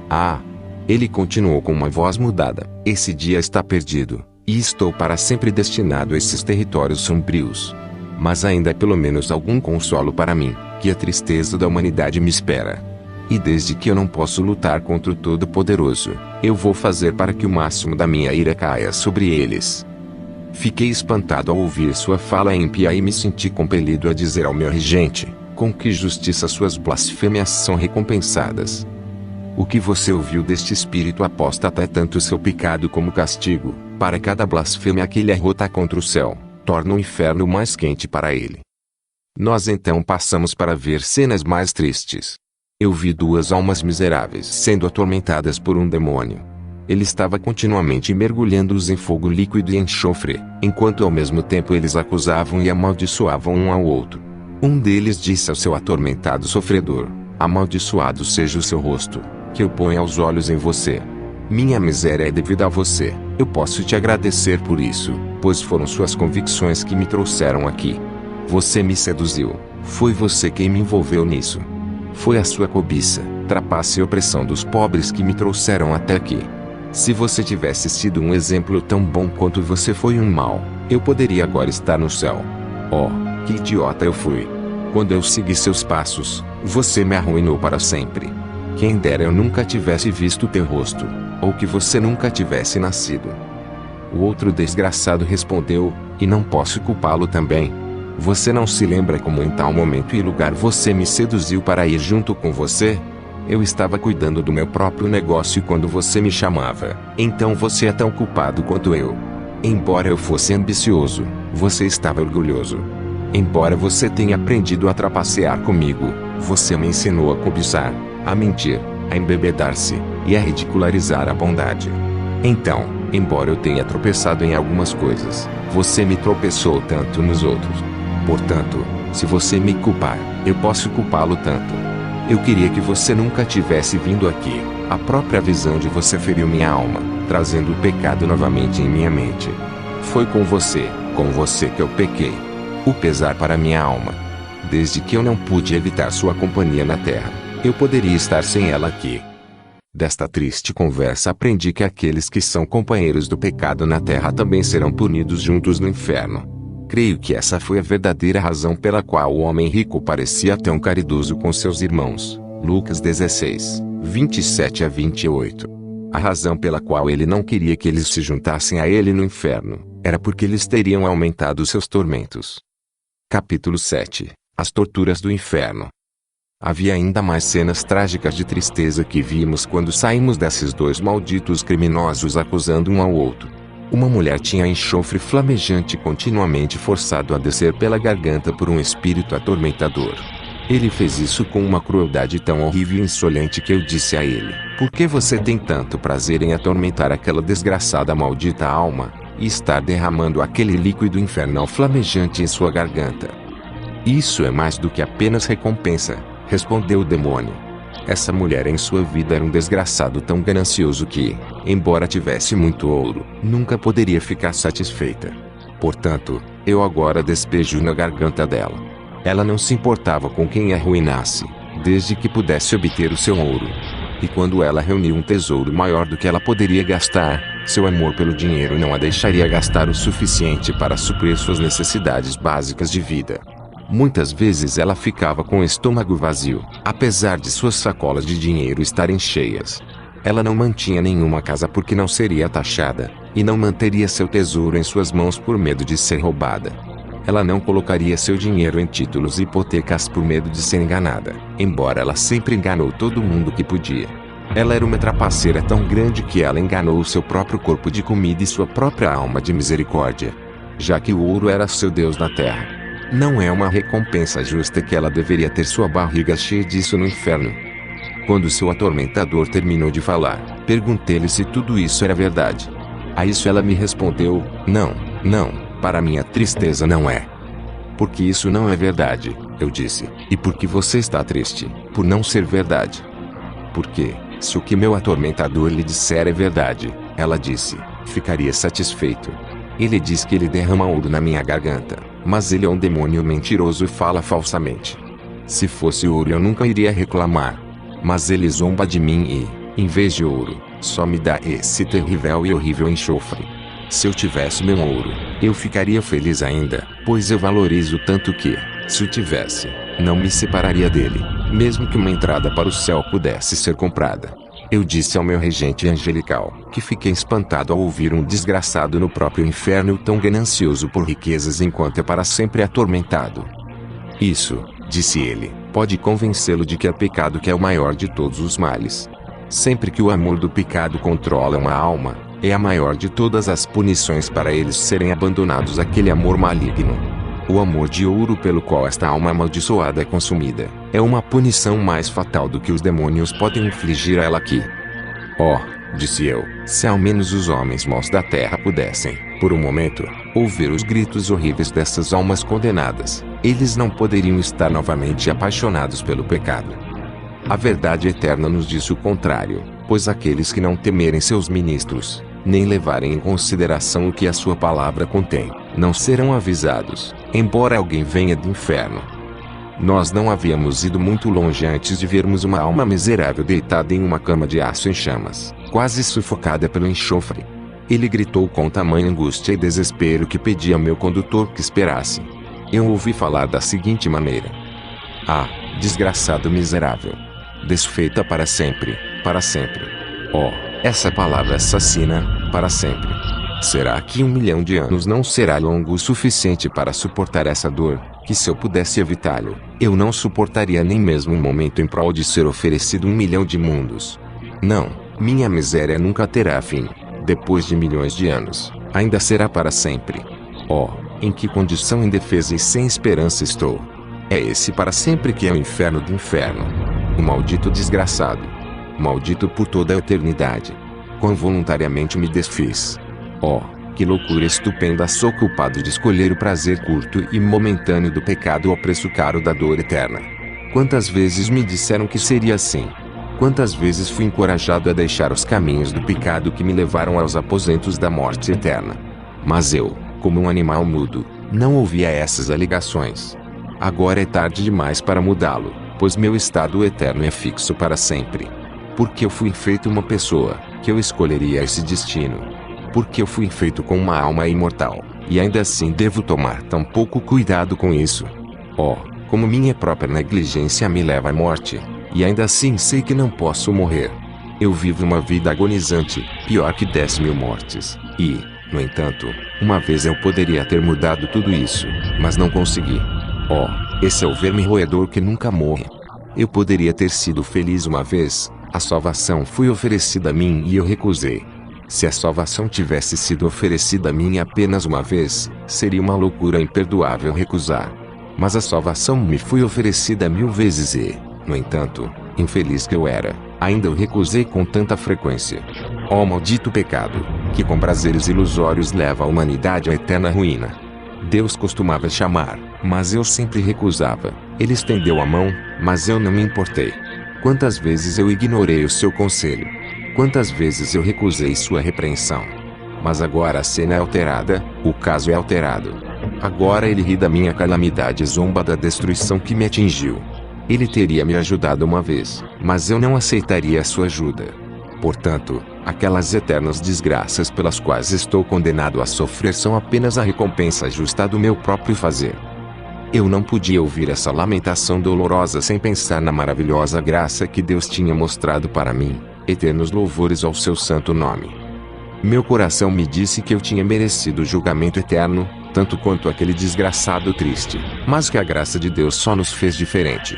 Speaker 1: ele continuou com uma voz mudada, esse dia está perdido, e estou para sempre destinado a esses territórios sombrios. Mas ainda há pelo menos algum consolo para mim, que a tristeza da humanidade me espera. E desde que eu não posso lutar contra o Todo-Poderoso, eu vou fazer para que o máximo da minha ira caia sobre eles. Fiquei espantado ao ouvir sua fala ímpia e me senti compelido a dizer ao meu regente, com que justiça suas blasfêmias são recompensadas. O que você ouviu deste espírito apóstata é tanto seu pecado como castigo, para cada blasfêmia que ele arrota contra o céu, torna o inferno mais quente para ele. Nós então passamos para ver cenas mais tristes. Eu vi duas almas miseráveis sendo atormentadas por um demônio. Ele estava continuamente mergulhando-os em fogo líquido e enxofre, enquanto ao mesmo tempo eles acusavam e amaldiçoavam um ao outro. Um deles disse ao seu atormentado sofredor: amaldiçoado seja o seu rosto, que eu ponha os olhos em você. Minha miséria é devida a você. Eu posso te agradecer por isso, pois foram suas convicções que me trouxeram aqui. Você me seduziu. Foi você quem me envolveu nisso. Foi a sua cobiça, trapaça e opressão dos pobres que me trouxeram até aqui. Se você tivesse sido um exemplo tão bom quanto você foi um mau, eu poderia agora estar no céu. Oh, que idiota eu fui! Quando eu segui seus passos, você me arruinou para sempre. Quem dera eu nunca tivesse visto teu rosto, ou que você nunca tivesse nascido. O outro desgraçado respondeu: e não posso culpá-lo também. Você não se lembra como em tal momento e lugar você me seduziu para ir junto com você? Eu estava cuidando do meu próprio negócio quando você me chamava. Então você é tão culpado quanto eu. Embora eu fosse ambicioso, você estava orgulhoso. Embora você tenha aprendido a trapacear comigo, você me ensinou a cobiçar, a mentir, a embebedar-se e a ridicularizar a bondade. Então, embora eu tenha tropeçado em algumas coisas, você me tropeçou tanto nos outros. Portanto, se você me culpar, eu posso culpá-lo tanto. Eu queria que você nunca tivesse vindo aqui. A própria visão de você feriu minha alma, trazendo o pecado novamente em minha mente. Foi com você que eu pequei. O pesar para minha alma. Desde que eu não pude evitar sua companhia na terra, eu poderia estar sem ela aqui. Desta triste conversa aprendi que aqueles que são companheiros do pecado na terra também serão punidos juntos no inferno. Creio que essa foi a verdadeira razão pela qual o homem rico parecia tão caridoso com seus irmãos. Lucas 16, 27 a 28. A razão pela qual ele não queria que eles se juntassem a ele no inferno, era porque eles teriam aumentado seus tormentos. Capítulo 7. As torturas do inferno. Havia ainda mais cenas trágicas de tristeza que vimos quando saímos desses dois malditos criminosos acusando um ao outro. Uma mulher tinha enxofre flamejante continuamente forçado a descer pela garganta por um espírito atormentador. Ele fez isso com uma crueldade tão horrível e insolente que eu disse a ele: por que você tem tanto prazer em atormentar aquela desgraçada maldita alma, e estar derramando aquele líquido infernal flamejante em sua garganta? Isso é mais do que apenas recompensa, respondeu o demônio. Essa mulher em sua vida era um desgraçado tão ganancioso que, embora tivesse muito ouro, nunca poderia ficar satisfeita. Portanto, eu agora despejo na garganta dela. Ela não se importava com quem a arruinasse, desde que pudesse obter o seu ouro. E quando ela reuniu um tesouro maior do que ela poderia gastar, seu amor pelo dinheiro não a deixaria gastar o suficiente para suprir suas necessidades básicas de vida. Muitas vezes ela ficava com o estômago vazio, apesar de suas sacolas de dinheiro estarem cheias. Ela não mantinha nenhuma casa porque não seria taxada, e não manteria seu tesouro em suas mãos por medo de ser roubada. Ela não colocaria seu dinheiro em títulos e hipotecas por medo de ser enganada, embora ela sempre enganou todo mundo que podia. Ela era uma trapaceira tão grande que ela enganou seu próprio corpo de comida e sua própria alma de misericórdia, já que o ouro era seu Deus na terra. Não é uma recompensa justa que ela deveria ter sua barriga cheia disso no inferno. Quando seu atormentador terminou de falar, perguntei-lhe se tudo isso era verdade. A isso ela me respondeu: não, para minha tristeza não é. Porque isso não é verdade, eu disse. E por que você está triste, por não ser verdade? Porque, se o que meu atormentador lhe disser é verdade, ela disse, ficaria satisfeito. Ele diz que ele derrama ouro na minha garganta, mas ele é um demônio mentiroso e fala falsamente. Se fosse ouro eu nunca iria reclamar. Mas ele zomba de mim e, em vez de ouro, só me dá esse terrível e horrível enxofre. Se eu tivesse meu ouro, eu ficaria feliz ainda, pois eu valorizo tanto que, se o tivesse, não me separaria dele, mesmo que uma entrada para o céu pudesse ser comprada. Eu disse ao meu regente angelical, que fiquei espantado ao ouvir um desgraçado no próprio inferno tão ganancioso por riquezas enquanto é para sempre atormentado. Isso, disse ele, pode convencê-lo de que é pecado que é o maior de todos os males. Sempre que o amor do pecado controla uma alma, é a maior de todas as punições para eles serem abandonados àquele amor maligno. O amor de ouro pelo qual esta alma amaldiçoada é consumida, é uma punição mais fatal do que os demônios podem infligir a ela aqui. Oh, disse eu, se ao menos os homens maus da terra pudessem, por um momento, ouvir os gritos horríveis dessas almas condenadas, eles não poderiam estar novamente apaixonados pelo pecado. A verdade eterna nos diz o contrário, pois aqueles que não temerem seus ministros, nem levarem em consideração o que a sua palavra contém, não serão avisados, embora alguém venha do inferno. Nós não havíamos ido muito longe antes de vermos uma alma miserável deitada em uma cama de aço em chamas, quase sufocada pelo enxofre. Ele gritou com tamanha angústia e desespero que pedia ao meu condutor que esperasse. Eu ouvi falar da seguinte maneira: ah, desgraçado miserável! Desfeita para sempre, para sempre. Oh, essa palavra assassina, para sempre. Será que 1 milhão de anos não será longo o suficiente para suportar essa dor, que se eu pudesse evitá-lo, eu não suportaria nem mesmo um momento em prol de ser oferecido 1 milhão de mundos? Não, minha miséria nunca terá fim. Depois de milhões de anos, ainda será para sempre. Oh, em que condição indefesa e sem esperança estou! É esse para sempre que é o inferno do inferno. O maldito desgraçado. Maldito por toda a eternidade. Quão voluntariamente me desfiz. Oh, que loucura estupenda! Sou culpado de escolher o prazer curto e momentâneo do pecado ao preço caro da dor eterna. Quantas vezes me disseram que seria assim? Quantas vezes fui encorajado a deixar os caminhos do pecado que me levaram aos aposentos da morte eterna? Mas eu, como um animal mudo, não ouvia essas alegações. Agora é tarde demais para mudá-lo, pois meu estado eterno é fixo para sempre. Porque eu fui feito uma pessoa, que eu escolheria esse destino. Porque eu fui feito com uma alma imortal, e ainda assim devo tomar tão pouco cuidado com isso. Oh, como minha própria negligência me leva à morte, e ainda assim sei que não posso morrer. Eu vivo uma vida agonizante, pior que 10.000 mortes, e, no entanto, uma vez eu poderia ter mudado tudo isso, mas não consegui. Oh, esse é o verme roedor que nunca morre. Eu poderia ter sido feliz uma vez, a salvação foi oferecida a mim e eu recusei. Se a salvação tivesse sido oferecida a mim apenas uma vez, seria uma loucura imperdoável recusar. Mas a salvação me foi oferecida 1000 vezes e, no entanto, infeliz que eu era, ainda o recusei com tanta frequência. Oh maldito pecado, que com prazeres ilusórios leva a humanidade à eterna ruína. Deus costumava chamar, mas eu sempre recusava. Ele estendeu a mão, mas eu não me importei. Quantas vezes eu ignorei o seu conselho? Quantas vezes eu recusei sua repreensão? Mas agora a cena é alterada, o caso é alterado. Agora ele ri da minha calamidade e zomba da destruição que me atingiu. Ele teria me ajudado uma vez, mas eu não aceitaria a sua ajuda. Portanto, aquelas eternas desgraças pelas quais estou condenado a sofrer são apenas a recompensa justa do meu próprio fazer. Eu não podia ouvir essa lamentação dolorosa sem pensar na maravilhosa graça que Deus tinha mostrado para mim. Eternos louvores ao seu santo nome. Meu coração me disse que eu tinha merecido o julgamento eterno, tanto quanto aquele desgraçado triste, mas que a graça de Deus só nos fez diferente.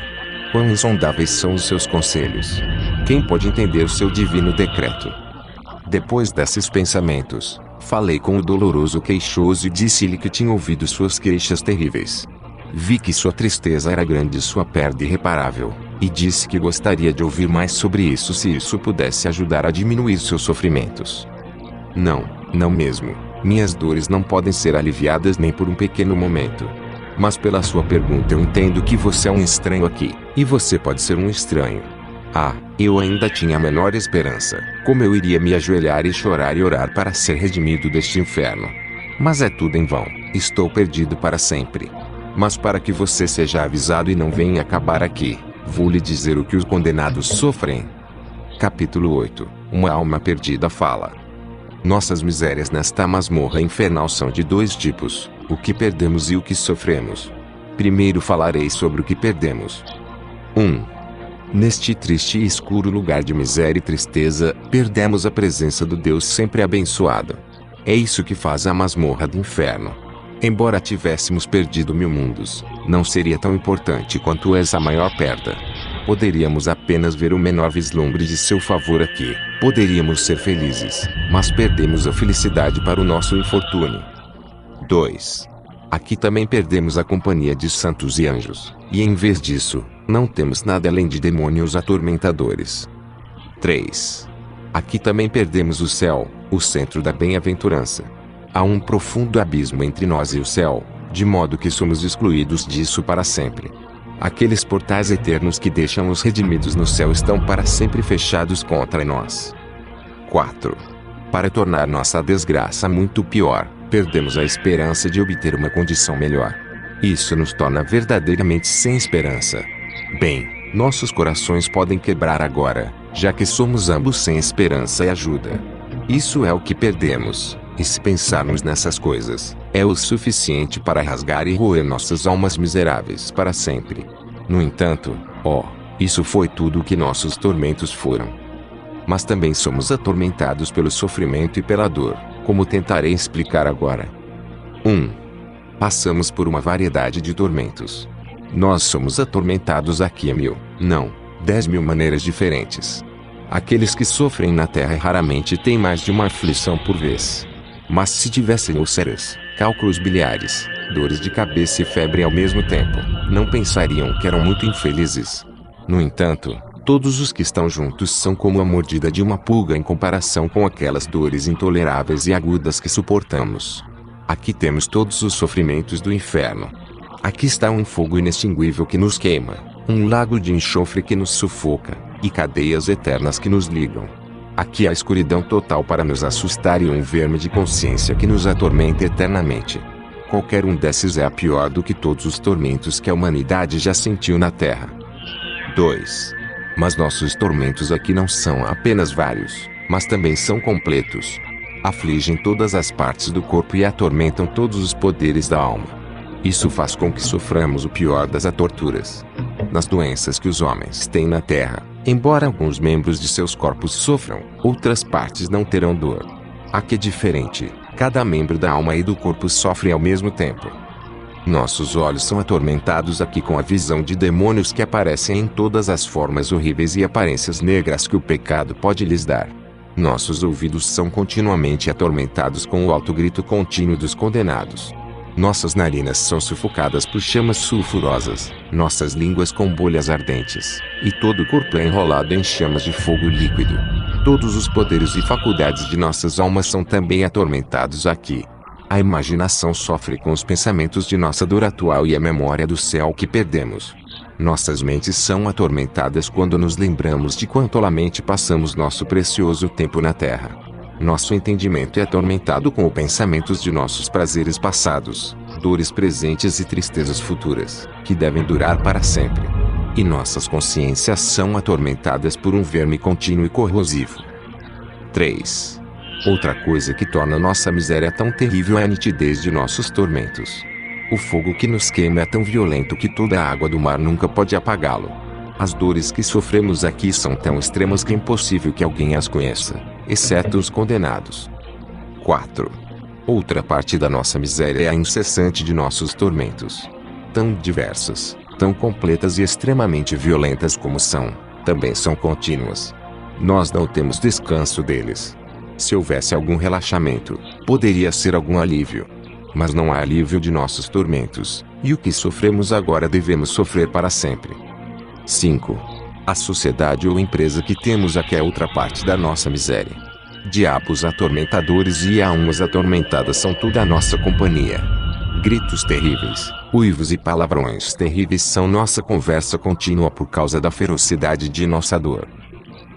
Speaker 1: Quão insondáveis são os seus conselhos! Quem pode entender o seu divino decreto? Depois desses pensamentos, falei com o doloroso queixoso e disse-lhe que tinha ouvido suas queixas terríveis. Vi que sua tristeza era grande e sua perda irreparável, e disse que gostaria de ouvir mais sobre isso se isso pudesse ajudar a diminuir seus sofrimentos. Não mesmo. Minhas dores não podem ser aliviadas nem por um pequeno momento. Mas pela sua pergunta eu entendo que você é um estranho aqui, e você pode ser um estranho. Ah, eu ainda tinha a menor esperança, como eu iria me ajoelhar e chorar e orar para ser redimido deste inferno. Mas é tudo em vão, estou perdido para sempre. Mas para que você seja avisado e não venha acabar aqui, vou lhe dizer o que os condenados sofrem. Capítulo 8. Uma alma perdida fala. Nossas misérias nesta masmorra infernal são de 2 tipos, o que perdemos e o que sofremos. Primeiro falarei sobre o que perdemos. 1. Neste triste e escuro lugar de miséria e tristeza, perdemos a presença do Deus sempre abençoado. É isso que faz a masmorra do inferno. Embora tivéssemos perdido 1000 mundos, não seria tão importante quanto essa maior perda. Poderíamos apenas ver o menor vislumbre de seu favor aqui. Poderíamos ser felizes, mas perdemos a felicidade para o nosso infortúnio. 2. Aqui também perdemos a companhia de santos e anjos, e em vez disso, não temos nada além de demônios atormentadores. 3. Aqui também perdemos o céu, o centro da bem-aventurança. Há um profundo abismo entre nós e o céu, de modo que somos excluídos disso para sempre. Aqueles portais eternos que deixam os redimidos no céu estão para sempre fechados contra nós. 4. Para tornar nossa desgraça muito pior, perdemos a esperança de obter uma condição melhor. Isso nos torna verdadeiramente sem esperança. Bem, nossos corações podem quebrar agora, já que somos ambos sem esperança e ajuda. Isso é o que perdemos, e se pensarmos nessas coisas, é o suficiente para rasgar e roer nossas almas miseráveis para sempre. No entanto, isso foi tudo o que nossos tormentos foram. Mas também somos atormentados pelo sofrimento e pela dor, como tentarei explicar agora. 1. Passamos por uma variedade de tormentos. Nós somos atormentados aqui 10.000 maneiras diferentes. Aqueles que sofrem na terra raramente têm mais de uma aflição por vez. Mas se tivessem úlceras, cálculos biliares, dores de cabeça e febre ao mesmo tempo, não pensariam que eram muito infelizes. No entanto, todos os que estão juntos são como a mordida de uma pulga em comparação com aquelas dores intoleráveis e agudas que suportamos. Aqui temos todos os sofrimentos do inferno. Aqui está um fogo inextinguível que nos queima, um lago de enxofre que nos sufoca, e cadeias eternas que nos ligam. Aqui há escuridão total para nos assustar e um verme de consciência que nos atormenta eternamente. Qualquer um desses é pior do que todos os tormentos que a humanidade já sentiu na Terra. 2. Mas nossos tormentos aqui não são apenas vários, mas também são completos. Afligem todas as partes do corpo e atormentam todos os poderes da alma. Isso faz com que soframos o pior das torturas. Nas doenças que os homens têm na Terra, embora alguns membros de seus corpos sofram, outras partes não terão dor. Aqui é diferente, cada membro da alma e do corpo sofre ao mesmo tempo. Nossos olhos são atormentados aqui com a visão de demônios que aparecem em todas as formas horríveis e aparências negras que o pecado pode lhes dar. Nossos ouvidos são continuamente atormentados com o alto grito contínuo dos condenados. Nossas narinas são sufocadas por chamas sulfurosas, nossas línguas com bolhas ardentes, e todo o corpo é enrolado em chamas de fogo líquido. Todos os poderes e faculdades de nossas almas são também atormentados aqui. A imaginação sofre com os pensamentos de nossa dor atual e a memória do céu que perdemos. Nossas mentes são atormentadas quando nos lembramos de quão tolamente passamos nosso precioso tempo na Terra. Nosso entendimento é atormentado com os pensamentos de nossos prazeres passados, dores presentes e tristezas futuras, que devem durar para sempre. E nossas consciências são atormentadas por um verme contínuo e corrosivo. 3. Outra coisa que torna nossa miséria tão terrível é a nitidez de nossos tormentos. O fogo que nos queima é tão violento que toda a água do mar nunca pode apagá-lo. As dores que sofremos aqui são tão extremas que é impossível que alguém as conheça, exceto os condenados. 4. Outra parte da nossa miséria é a incessante de nossos tormentos. Tão diversas, tão completas e extremamente violentas como são, também são contínuas. Nós não temos descanso deles. Se houvesse algum relaxamento, poderia ser algum alívio. Mas não há alívio de nossos tormentos, e o que sofremos agora devemos sofrer para sempre. 5. A sociedade ou empresa que temos aqui é outra parte da nossa miséria. Diabos atormentadores e almas atormentadas são toda a nossa companhia. Gritos terríveis, uivos e palavrões terríveis são nossa conversa contínua por causa da ferocidade de nossa dor.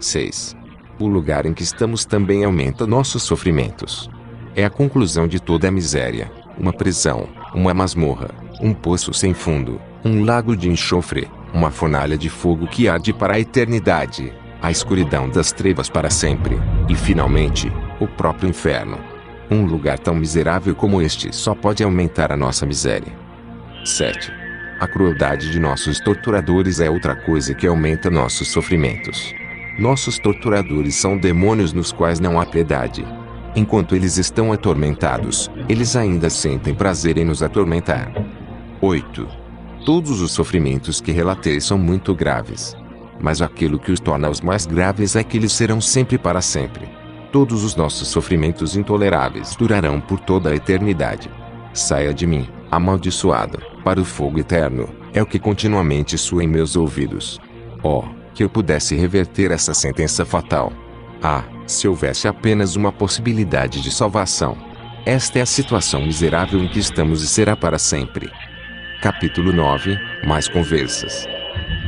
Speaker 1: 6. O lugar em que estamos também aumenta nossos sofrimentos. É a conclusão de toda a miséria, uma prisão, uma masmorra, um poço sem fundo, um lago de enxofre, uma fornalha de fogo que arde para a eternidade, a escuridão das trevas para sempre, e finalmente, o próprio inferno. Um lugar tão miserável como este só pode aumentar a nossa miséria. 7. A crueldade de nossos torturadores é outra coisa que aumenta nossos sofrimentos. Nossos torturadores são demônios nos quais não há piedade. Enquanto eles estão atormentados, eles ainda sentem prazer em nos atormentar. 8. Todos os sofrimentos que relatei são muito graves. Mas aquilo que os torna os mais graves é que eles serão sempre para sempre. Todos os nossos sofrimentos intoleráveis durarão por toda a eternidade. Saia de mim, amaldiçoado, para o fogo eterno, é o que continuamente soa em meus ouvidos. Oh, que eu pudesse reverter essa sentença fatal. Ah, se houvesse apenas uma possibilidade de salvação. Esta é a situação miserável em que estamos e será para sempre. Capítulo 9, Mais conversas.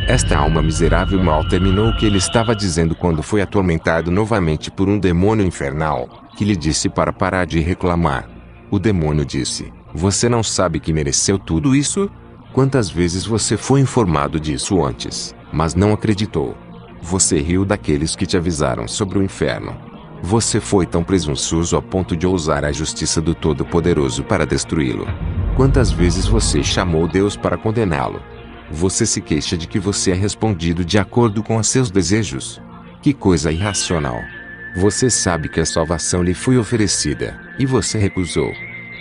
Speaker 1: Esta alma miserável mal terminou o que ele estava dizendo quando foi atormentado novamente por um demônio infernal, que lhe disse para parar de reclamar. O demônio disse: "Você não sabe que mereceu tudo isso? Quantas vezes você foi informado disso antes, mas não acreditou? Você riu daqueles que te avisaram sobre o inferno. Você foi tão presunçoso ao ponto de ousar a justiça do Todo-Poderoso para destruí-lo. Quantas vezes você chamou Deus para condená-lo? Você se queixa de que você é respondido de acordo com os seus desejos? Que coisa irracional! Você sabe que a salvação lhe foi oferecida, e você recusou.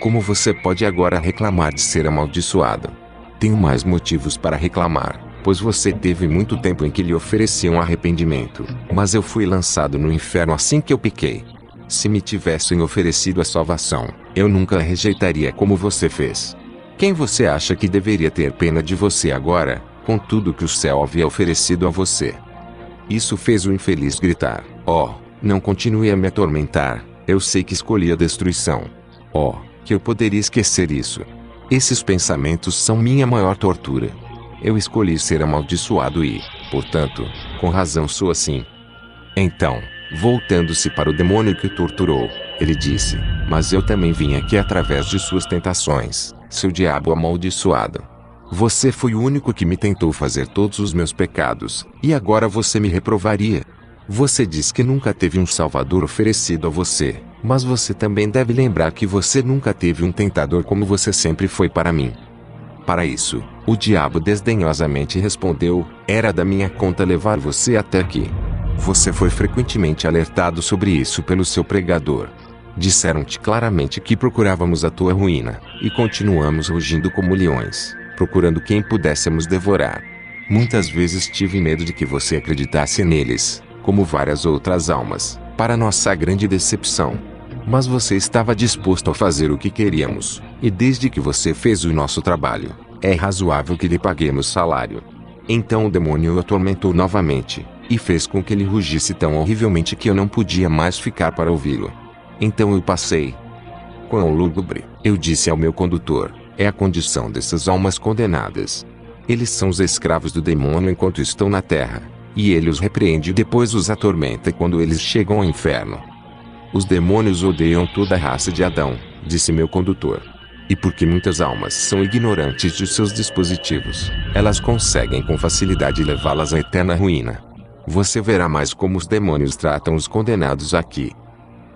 Speaker 1: Como você pode agora reclamar de ser amaldiçoado? Tenho mais motivos para reclamar, pois você teve muito tempo em que lhe ofereciam arrependimento, mas eu fui lançado no inferno assim que eu pequei. Se me tivessem oferecido a salvação, eu nunca a rejeitaria como você fez. Quem você acha que deveria ter pena de você agora, com tudo que o céu havia oferecido a você?" Isso fez o infeliz gritar: "Oh, não continue a me atormentar, eu sei que escolhi a destruição. Oh, que eu poderia esquecer isso. Esses pensamentos são minha maior tortura. Eu escolhi ser amaldiçoado e, portanto, com razão sou assim." Então, voltando-se para o demônio que o torturou, ele disse: "Mas eu também vim aqui através de suas tentações, seu diabo amaldiçoado. Você foi o único que me tentou fazer todos os meus pecados, e agora você me reprovaria? Você diz que nunca teve um salvador oferecido a você, mas você também deve lembrar que você nunca teve um tentador como você sempre foi para mim." Para isso, o diabo desdenhosamente respondeu: "Era da minha conta levar você até aqui. Você foi frequentemente alertado sobre isso pelo seu pregador. Disseram-te claramente que procurávamos a tua ruína, e continuamos rugindo como leões, procurando quem pudéssemos devorar. Muitas vezes tive medo de que você acreditasse neles, como várias outras almas, para nossa grande decepção. Mas você estava disposto a fazer o que queríamos, e desde que você fez o nosso trabalho, é razoável que lhe paguemos salário." Então o demônio o atormentou novamente, e fez com que ele rugisse tão horrivelmente que eu não podia mais ficar para ouvi-lo. Então eu passei. "Quão lúgubre", eu disse ao meu condutor, "é a condição dessas almas condenadas. Eles são os escravos do demônio enquanto estão na terra, e ele os repreende e depois os atormenta quando eles chegam ao inferno." "Os demônios odeiam toda a raça de Adão", disse meu condutor. "E porque muitas almas são ignorantes de seus dispositivos, elas conseguem com facilidade levá-las à eterna ruína. Você verá mais como os demônios tratam os condenados aqui."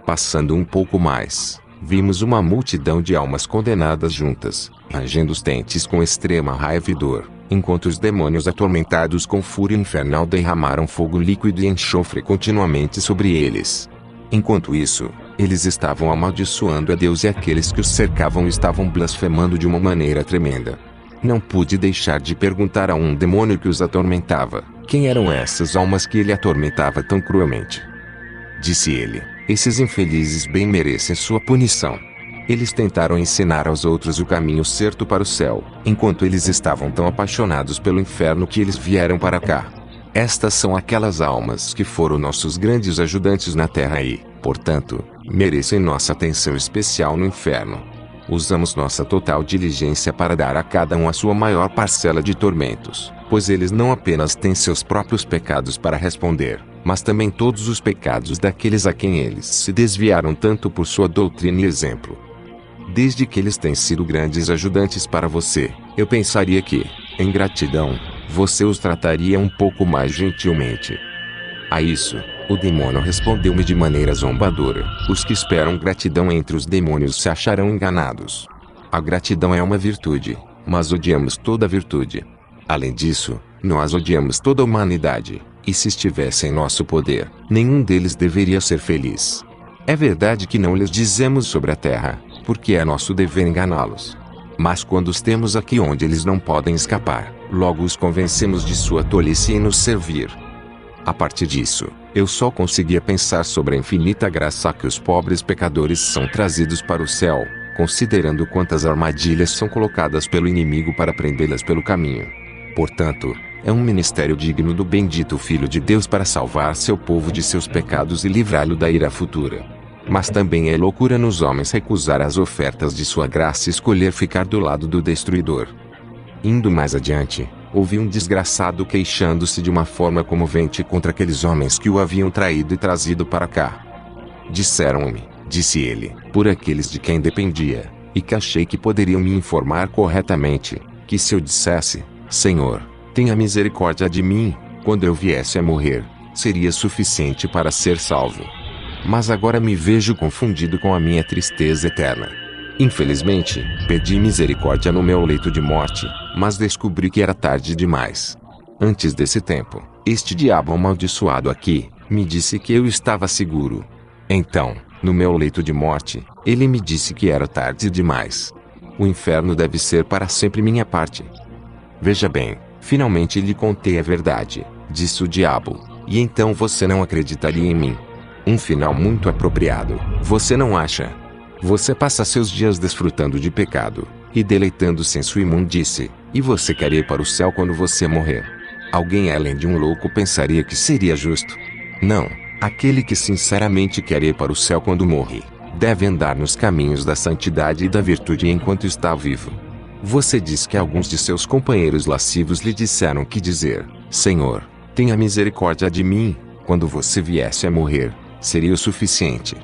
Speaker 1: Passando um pouco mais, vimos uma multidão de almas condenadas juntas, rangendo os dentes com extrema raiva e dor, enquanto os demônios atormentados com fúria infernal derramaram fogo líquido e enxofre continuamente sobre eles. Enquanto isso, eles estavam amaldiçoando a Deus e aqueles que os cercavam estavam blasfemando de uma maneira tremenda. Não pude deixar de perguntar a um demônio que os atormentava: quem eram essas almas que ele atormentava tão cruelmente? Disse ele: "Esses infelizes bem merecem sua punição. Eles tentaram ensinar aos outros o caminho certo para o céu, enquanto eles estavam tão apaixonados pelo inferno que eles vieram para cá. Estas são aquelas almas que foram nossos grandes ajudantes na terra e, portanto, merecem nossa atenção especial no inferno. Usamos nossa total diligência para dar a cada um a sua maior parcela de tormentos, pois eles não apenas têm seus próprios pecados para responder, mas também todos os pecados daqueles a quem eles se desviaram tanto por sua doutrina e exemplo. Desde que eles têm sido grandes ajudantes para você, eu pensaria que, em gratidão, você os trataria um pouco mais gentilmente." A isso, o demônio respondeu-me de maneira zombadora: "Os que esperam gratidão entre os demônios se acharão enganados. A gratidão é uma virtude, mas odiamos toda virtude. Além disso, nós odiamos toda a humanidade, e se estivesse em nosso poder, nenhum deles deveria ser feliz. É verdade que não lhes dizemos sobre a terra, porque é nosso dever enganá-los. Mas quando os temos aqui onde eles não podem escapar, logo os convencemos de sua tolice em nos servir." A partir disso, eu só conseguia pensar sobre a infinita graça a que os pobres pecadores são trazidos para o céu, considerando quantas armadilhas são colocadas pelo inimigo para prendê-las pelo caminho. Portanto, é um ministério digno do bendito Filho de Deus para salvar seu povo de seus pecados e livrá-lo da ira futura. Mas também é loucura nos homens recusar as ofertas de sua graça e escolher ficar do lado do destruidor. Indo mais adiante, ouvi um desgraçado queixando-se de uma forma comovente contra aqueles homens que o haviam traído e trazido para cá. Disseram-me, disse ele, por aqueles de quem dependia, e que achei que poderiam me informar corretamente, que se eu dissesse, Senhor, tenha misericórdia de mim, quando eu viesse a morrer, seria suficiente para ser salvo. Mas agora me vejo confundido com a minha tristeza eterna. Infelizmente, pedi misericórdia no meu leito de morte, mas descobri que era tarde demais. Antes desse tempo, este diabo amaldiçoado aqui, me disse que eu estava seguro. Então, no meu leito de morte, ele me disse que era tarde demais. O inferno deve ser para sempre minha parte. Veja bem, finalmente lhe contei a verdade, disse o diabo, e então você não acreditaria em mim. Um final muito apropriado, você não acha? Você passa seus dias desfrutando de pecado, e deleitando-se em sua imundice, e você quer ir para o céu quando você morrer. Alguém além de um louco pensaria que seria justo. Não, aquele que sinceramente quer ir para o céu quando morre, deve andar nos caminhos da santidade e da virtude enquanto está vivo. Você diz que alguns de seus companheiros lascivos lhe disseram que dizer, Senhor, tenha misericórdia de mim, quando você viesse a morrer, seria o suficiente.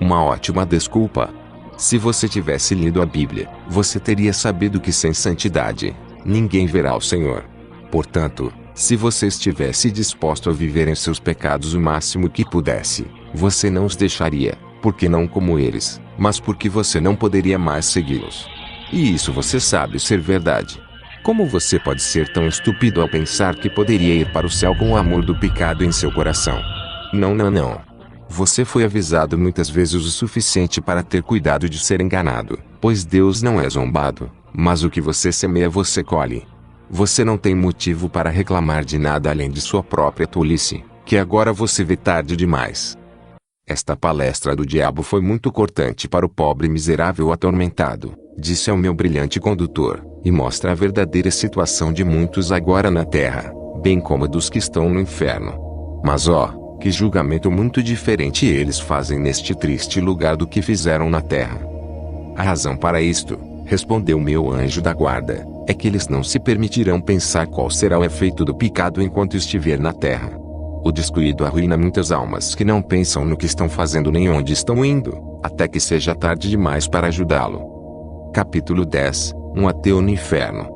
Speaker 1: Uma ótima desculpa. Se você tivesse lido a Bíblia, você teria sabido que sem santidade, ninguém verá o Senhor. Portanto, se você estivesse disposto a viver em seus pecados o máximo que pudesse, você não os deixaria, porque não como eles, mas porque você não poderia mais segui-los. E isso você sabe ser verdade. Como você pode ser tão estúpido ao pensar que poderia ir para o céu com o amor do pecado em seu coração? Não, não, não. Você foi avisado muitas vezes o suficiente para ter cuidado de ser enganado, pois Deus não é zombado, mas o que você semeia você colhe. Você não tem motivo para reclamar de nada além de sua própria tolice, que agora você vê tarde demais. Esta palestra do diabo foi muito cortante para o pobre miserável atormentado, disse ao meu brilhante condutor, e mostra a verdadeira situação de muitos agora na terra, bem como a dos que estão no inferno. Mas que julgamento muito diferente eles fazem neste triste lugar do que fizeram na terra. A razão para isto, respondeu meu anjo da guarda, é que eles não se permitirão pensar qual será o efeito do pecado enquanto estiver na terra. O descuido arruína muitas almas que não pensam no que estão fazendo nem onde estão indo, até que seja tarde demais para ajudá-lo. Capítulo 10 Um ateu no inferno.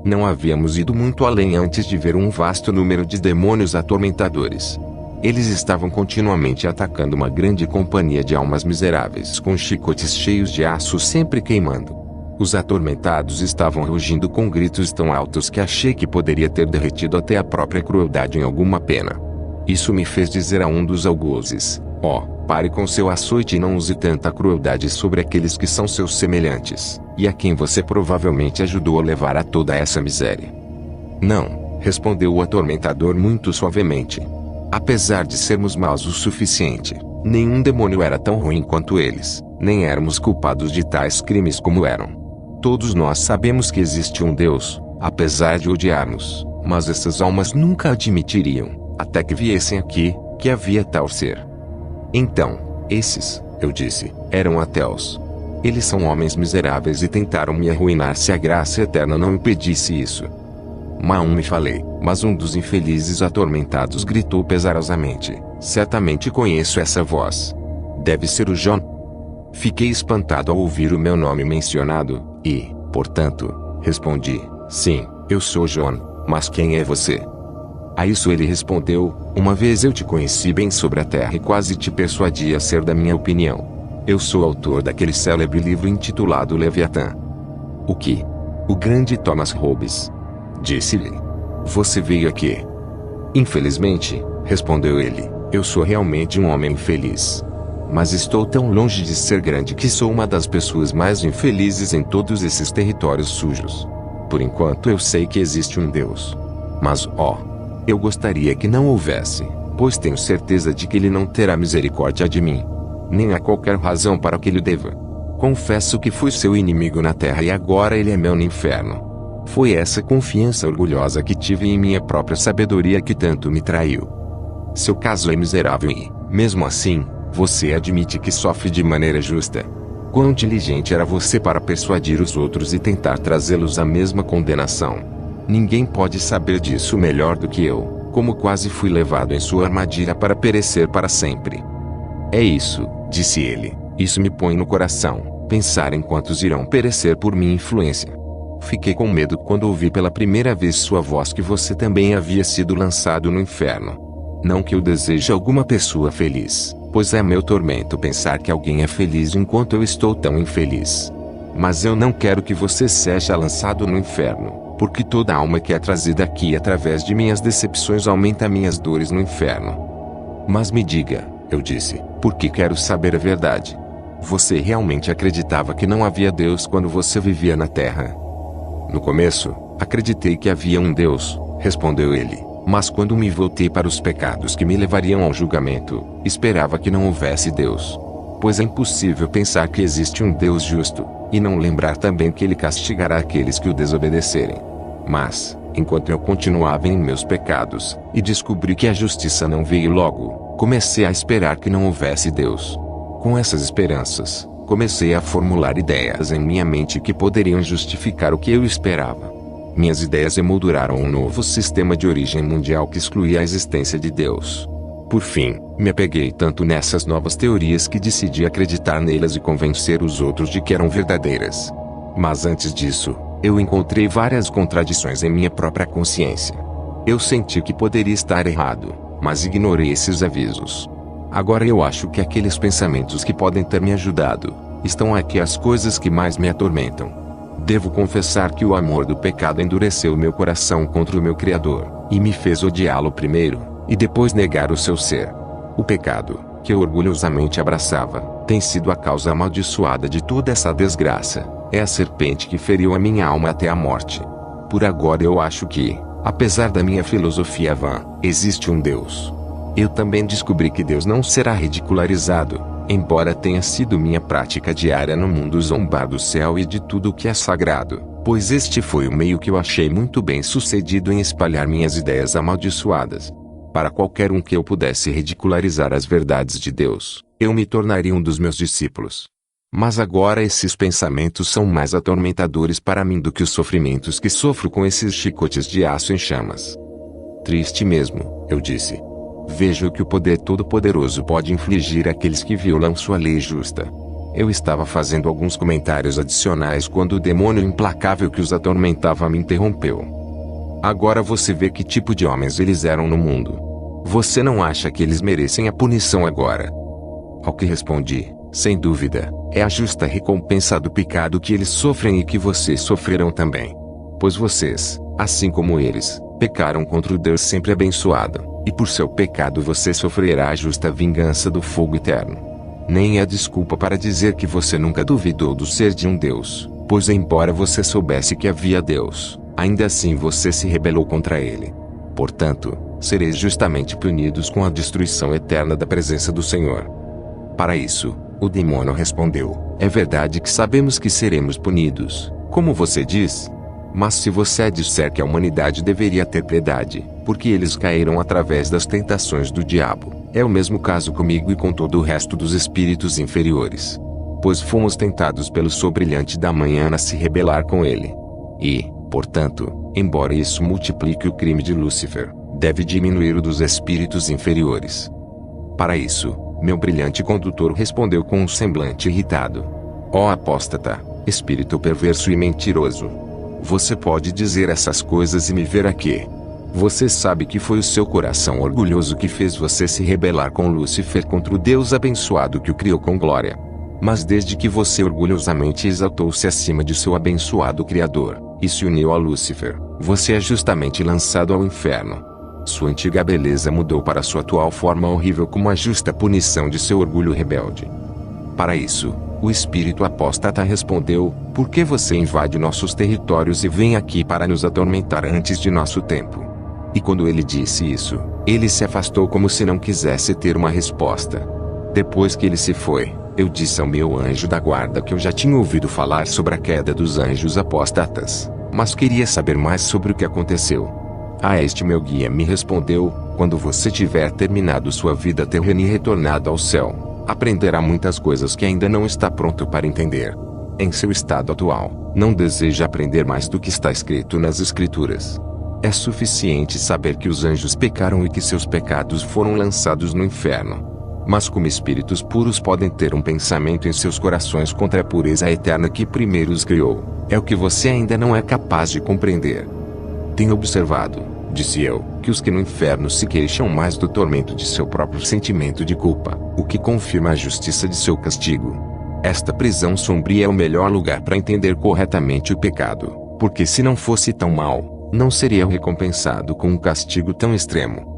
Speaker 1: Não havíamos ido muito além antes de ver um vasto número de demônios atormentadores. Eles estavam continuamente atacando uma grande companhia de almas miseráveis com chicotes cheios de aço sempre queimando. Os atormentados estavam rugindo com gritos tão altos que achei que poderia ter derretido até a própria crueldade em alguma pena. Isso me fez dizer a um dos algozes, pare com seu açoite e não use tanta crueldade sobre aqueles que são seus semelhantes, e a quem você provavelmente ajudou a levar a toda essa miséria. Não, respondeu o atormentador muito suavemente. Apesar de sermos maus o suficiente, nenhum demônio era tão ruim quanto eles, nem éramos culpados de tais crimes como eram. Todos nós sabemos que existe um Deus, apesar de odiarmos, mas essas almas nunca admitiriam, até que viessem aqui, que havia tal ser. Então, esses, eu disse, eram ateus. Eles são homens miseráveis e tentaram me arruinar se a graça eterna não impedisse isso. Me falei, mas um dos infelizes atormentados gritou pesarosamente, certamente conheço essa voz. Deve ser o John. Fiquei espantado ao ouvir o meu nome mencionado, e, portanto, respondi, sim, eu sou John, mas quem é você? A isso ele respondeu, uma vez eu te conheci bem sobre a terra e quase te persuadi a ser da minha opinião. Eu sou autor daquele célebre livro intitulado Leviatã. O que? O grande Thomas Hobbes. Disse-lhe. Você veio aqui. Infelizmente, respondeu ele, eu sou realmente um homem infeliz. Mas estou tão longe de ser grande que sou uma das pessoas mais infelizes em todos esses territórios sujos. Por enquanto eu sei que existe um Deus. Mas, eu gostaria que não houvesse, pois tenho certeza de que ele não terá misericórdia de mim. Nem há qualquer razão para que ele deva. Confesso que fui seu inimigo na terra e agora ele é meu no inferno. Foi essa confiança orgulhosa que tive em minha própria sabedoria que tanto me traiu. Seu caso é miserável e, mesmo assim, você admite que sofre de maneira justa. Quão inteligente era você para persuadir os outros e tentar trazê-los à mesma condenação. Ninguém pode saber disso melhor do que eu, como quase fui levado em sua armadilha para perecer para sempre. É isso, disse ele, isso me põe no coração, pensar em quantos irão perecer por minha influência. Fiquei com medo quando ouvi pela primeira vez sua voz que você também havia sido lançado no inferno. Não que eu deseje alguma pessoa feliz, pois é meu tormento pensar que alguém é feliz enquanto eu estou tão infeliz. Mas eu não quero que você seja lançado no inferno, porque toda alma que é trazida aqui através de minhas decepções aumenta minhas dores no inferno. Mas me diga, eu disse, porque quero saber a verdade. Você realmente acreditava que não havia Deus quando você vivia na Terra? No começo, acreditei que havia um Deus, respondeu ele, mas quando me voltei para os pecados que me levariam ao julgamento, esperava que não houvesse Deus. Pois é impossível pensar que existe um Deus justo, e não lembrar também que ele castigará aqueles que o desobedecerem. Mas, enquanto eu continuava em meus pecados, e descobri que a justiça não veio logo, comecei a esperar que não houvesse Deus. Com essas esperanças, comecei a formular ideias em minha mente que poderiam justificar o que eu esperava. Minhas ideias emolduraram um novo sistema de origem mundial que excluía a existência de Deus. Por fim, me apeguei tanto nessas novas teorias que decidi acreditar nelas e convencer os outros de que eram verdadeiras. Mas antes disso, eu encontrei várias contradições em minha própria consciência. Eu senti que poderia estar errado, mas ignorei esses avisos. Agora eu acho que aqueles pensamentos que podem ter me ajudado, estão aqui as coisas que mais me atormentam. Devo confessar que o amor do pecado endureceu meu coração contra o meu Criador, e me fez odiá-lo primeiro, e depois negar o seu ser. O pecado, que eu orgulhosamente abraçava, tem sido a causa amaldiçoada de toda essa desgraça. É a serpente que feriu a minha alma até a morte. Por agora eu acho que, apesar da minha filosofia vã, existe um Deus. Eu também descobri que Deus não será ridicularizado, embora tenha sido minha prática diária no mundo zombar do céu e de tudo o que é sagrado, pois este foi o meio que eu achei muito bem sucedido em espalhar minhas ideias amaldiçoadas. Para qualquer um que eu pudesse ridicularizar as verdades de Deus, eu me tornaria um dos meus discípulos. Mas agora esses pensamentos são mais atormentadores para mim do que os sofrimentos que sofro com esses chicotes de aço em chamas. Triste mesmo, eu disse. Vejo que o poder todo-poderoso pode infligir àqueles que violam sua lei justa. Eu estava fazendo alguns comentários adicionais quando o demônio implacável que os atormentava me interrompeu. Agora você vê que tipo de homens eles eram no mundo. Você não acha que eles merecem a punição agora? Ao que respondi, sem dúvida, é a justa recompensa do pecado que eles sofrem e que vocês sofrerão também. Pois vocês, assim como eles, pecaram contra o Deus sempre abençoado. E por seu pecado você sofrerá a justa vingança do fogo eterno. Nem é desculpa para dizer que você nunca duvidou do ser de um Deus, pois embora você soubesse que havia Deus, ainda assim você se rebelou contra ele. Portanto, sereis justamente punidos com a destruição eterna da presença do Senhor. Para isso, o demônio respondeu, é verdade que sabemos que seremos punidos, como você diz. Mas se você disser que a humanidade deveria ter piedade, porque eles caíram através das tentações do diabo, é o mesmo caso comigo e com todo o resto dos espíritos inferiores. Pois fomos tentados pelo sol brilhante da manhã a se rebelar com ele. E, portanto, embora isso multiplique o crime de Lúcifer, deve diminuir o dos espíritos inferiores. Para isso, meu brilhante condutor respondeu com um semblante irritado. Ó apóstata, espírito perverso e mentiroso! Você pode dizer essas coisas e me ver aqui. Você sabe que foi o seu coração orgulhoso que fez você se rebelar com Lúcifer contra o Deus abençoado que o criou com glória. Mas desde que você orgulhosamente exaltou-se acima de seu abençoado Criador, e se uniu a Lúcifer, você é justamente lançado ao inferno. Sua antiga beleza mudou para sua atual forma horrível como a justa punição de seu orgulho rebelde. Para isso, o espírito apóstata respondeu, por que você invade nossos territórios e vem aqui para nos atormentar antes de nosso tempo? E quando ele disse isso, ele se afastou como se não quisesse ter uma resposta. Depois que ele se foi, Eu disse ao meu anjo da guarda que eu já tinha ouvido falar sobre a queda dos anjos apóstatas, mas queria saber mais sobre o que aconteceu. Este meu guia me respondeu: quando você tiver terminado sua vida terrena e retornado ao céu, aprenderá muitas coisas que ainda não está pronto para entender. Em seu estado atual, não deseja aprender mais do que está escrito nas Escrituras. É suficiente saber que os anjos pecaram e que seus pecados foram lançados no inferno. Mas como espíritos puros podem ter um pensamento em seus corações contra a pureza eterna que primeiro os criou, é o que você ainda não é capaz de compreender. Tenho observado, disse eu, que os que no inferno se queixam mais do tormento de seu próprio sentimento de culpa, o que confirma a justiça de seu castigo. Esta prisão sombria é o melhor lugar para entender corretamente o pecado, porque se não fosse tão mal, não seria recompensado com um castigo tão extremo.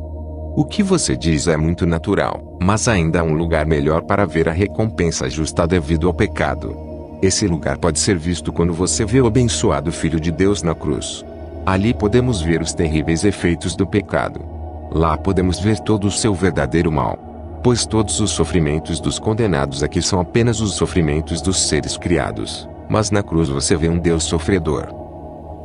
Speaker 1: O que você diz é muito natural, mas ainda há um lugar melhor para ver a recompensa justa devido ao pecado. Esse lugar pode ser visto quando você vê o abençoado Filho de Deus na cruz. Ali podemos ver os terríveis efeitos do pecado. Lá podemos ver todo o seu verdadeiro mal. Pois todos os sofrimentos dos condenados aqui são apenas os sofrimentos dos seres criados, mas na cruz você vê um Deus sofredor.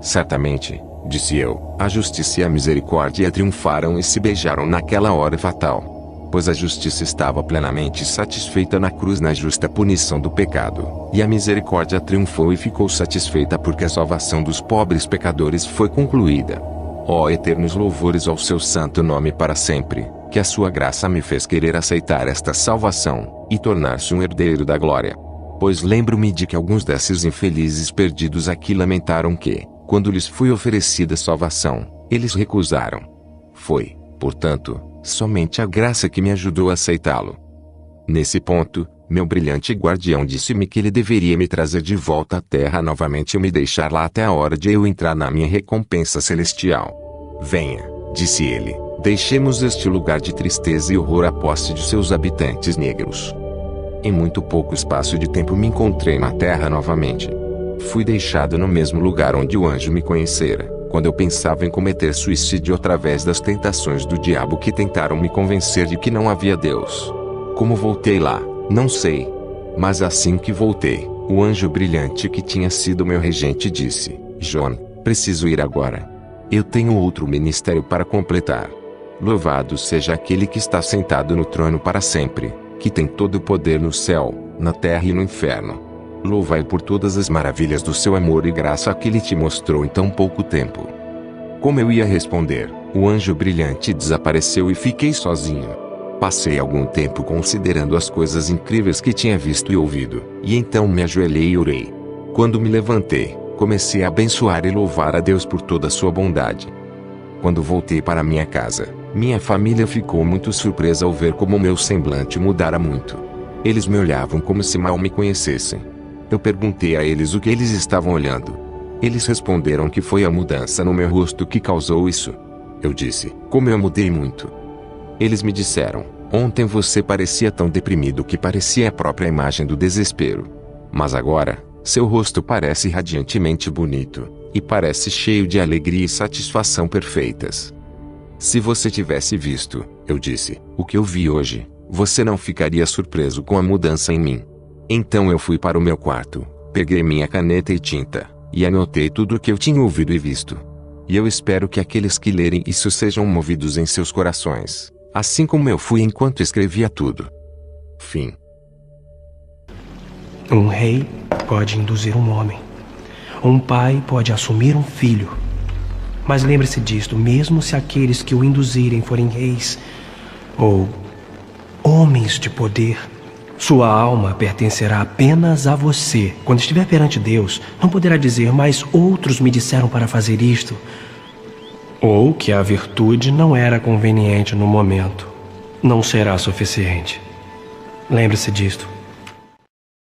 Speaker 1: Certamente, disse eu, a justiça e a misericórdia triunfaram e se beijaram naquela hora fatal. Pois a justiça estava plenamente satisfeita na cruz na justa punição do pecado, e a misericórdia triunfou e ficou satisfeita porque a salvação dos pobres pecadores foi concluída. Ó eternos louvores ao seu santo nome para sempre, que a sua graça me fez querer aceitar esta salvação, e tornar-se um herdeiro da glória. Pois lembro-me de que alguns desses infelizes perdidos aqui lamentaram que, quando lhes foi oferecida salvação, eles recusaram. Foi, portanto, somente a graça que me ajudou a aceitá-lo. Nesse ponto, meu brilhante guardião disse-me que ele deveria me trazer de volta à terra novamente e me deixar lá até a hora de eu entrar na minha recompensa celestial. Venha, disse ele, deixemos este lugar de tristeza e horror à posse de seus habitantes negros. Em muito pouco espaço de tempo me encontrei na terra novamente. Fui deixado no mesmo lugar onde o anjo me conhecera, quando eu pensava em cometer suicídio através das tentações do diabo que tentaram me convencer de que não havia Deus. Como voltei lá, não sei. Mas assim que voltei, o anjo brilhante que tinha sido meu regente disse: John, preciso ir agora. Eu tenho outro ministério para completar. Louvado seja aquele que está sentado no trono para sempre, que tem todo o poder no céu, na terra e no inferno. Louvai por todas as maravilhas do seu amor e graça que ele te mostrou em tão pouco tempo. Como eu ia responder, o anjo brilhante desapareceu e fiquei sozinho. Passei algum tempo considerando as coisas incríveis que tinha visto e ouvido, e então me ajoelhei e orei. Quando me levantei, comecei a abençoar e louvar a Deus por toda a sua bondade. Quando voltei para minha casa, minha família ficou muito surpresa ao ver como meu semblante mudara muito. Eles me olhavam como se mal me conhecessem. Eu perguntei a eles o que eles estavam olhando. Eles responderam que foi a mudança no meu rosto que causou isso. Eu disse: como eu mudei muito. Eles me disseram: ontem você parecia tão deprimido que parecia a própria imagem do desespero. Mas agora, seu rosto parece radiantemente bonito, e parece cheio de alegria e satisfação perfeitas. Se você tivesse visto, eu disse, o que eu vi hoje, você não ficaria surpreso com a mudança em mim. Então eu fui para o meu quarto, peguei minha caneta e tinta, e anotei tudo o que eu tinha ouvido e visto. E eu espero que aqueles que lerem isso sejam movidos em seus corações, assim como eu fui enquanto escrevia tudo. Fim.
Speaker 2: Um rei pode induzir um homem. Um pai pode assumir um filho. Mas lembre-se disto, mesmo se aqueles que o induzirem forem reis ou homens de poder, sua alma pertencerá apenas a você. Quando estiver perante Deus, não poderá dizer: mas outros me disseram para fazer isto, ou que a virtude não era conveniente no momento. Não será suficiente. Lembre-se disto.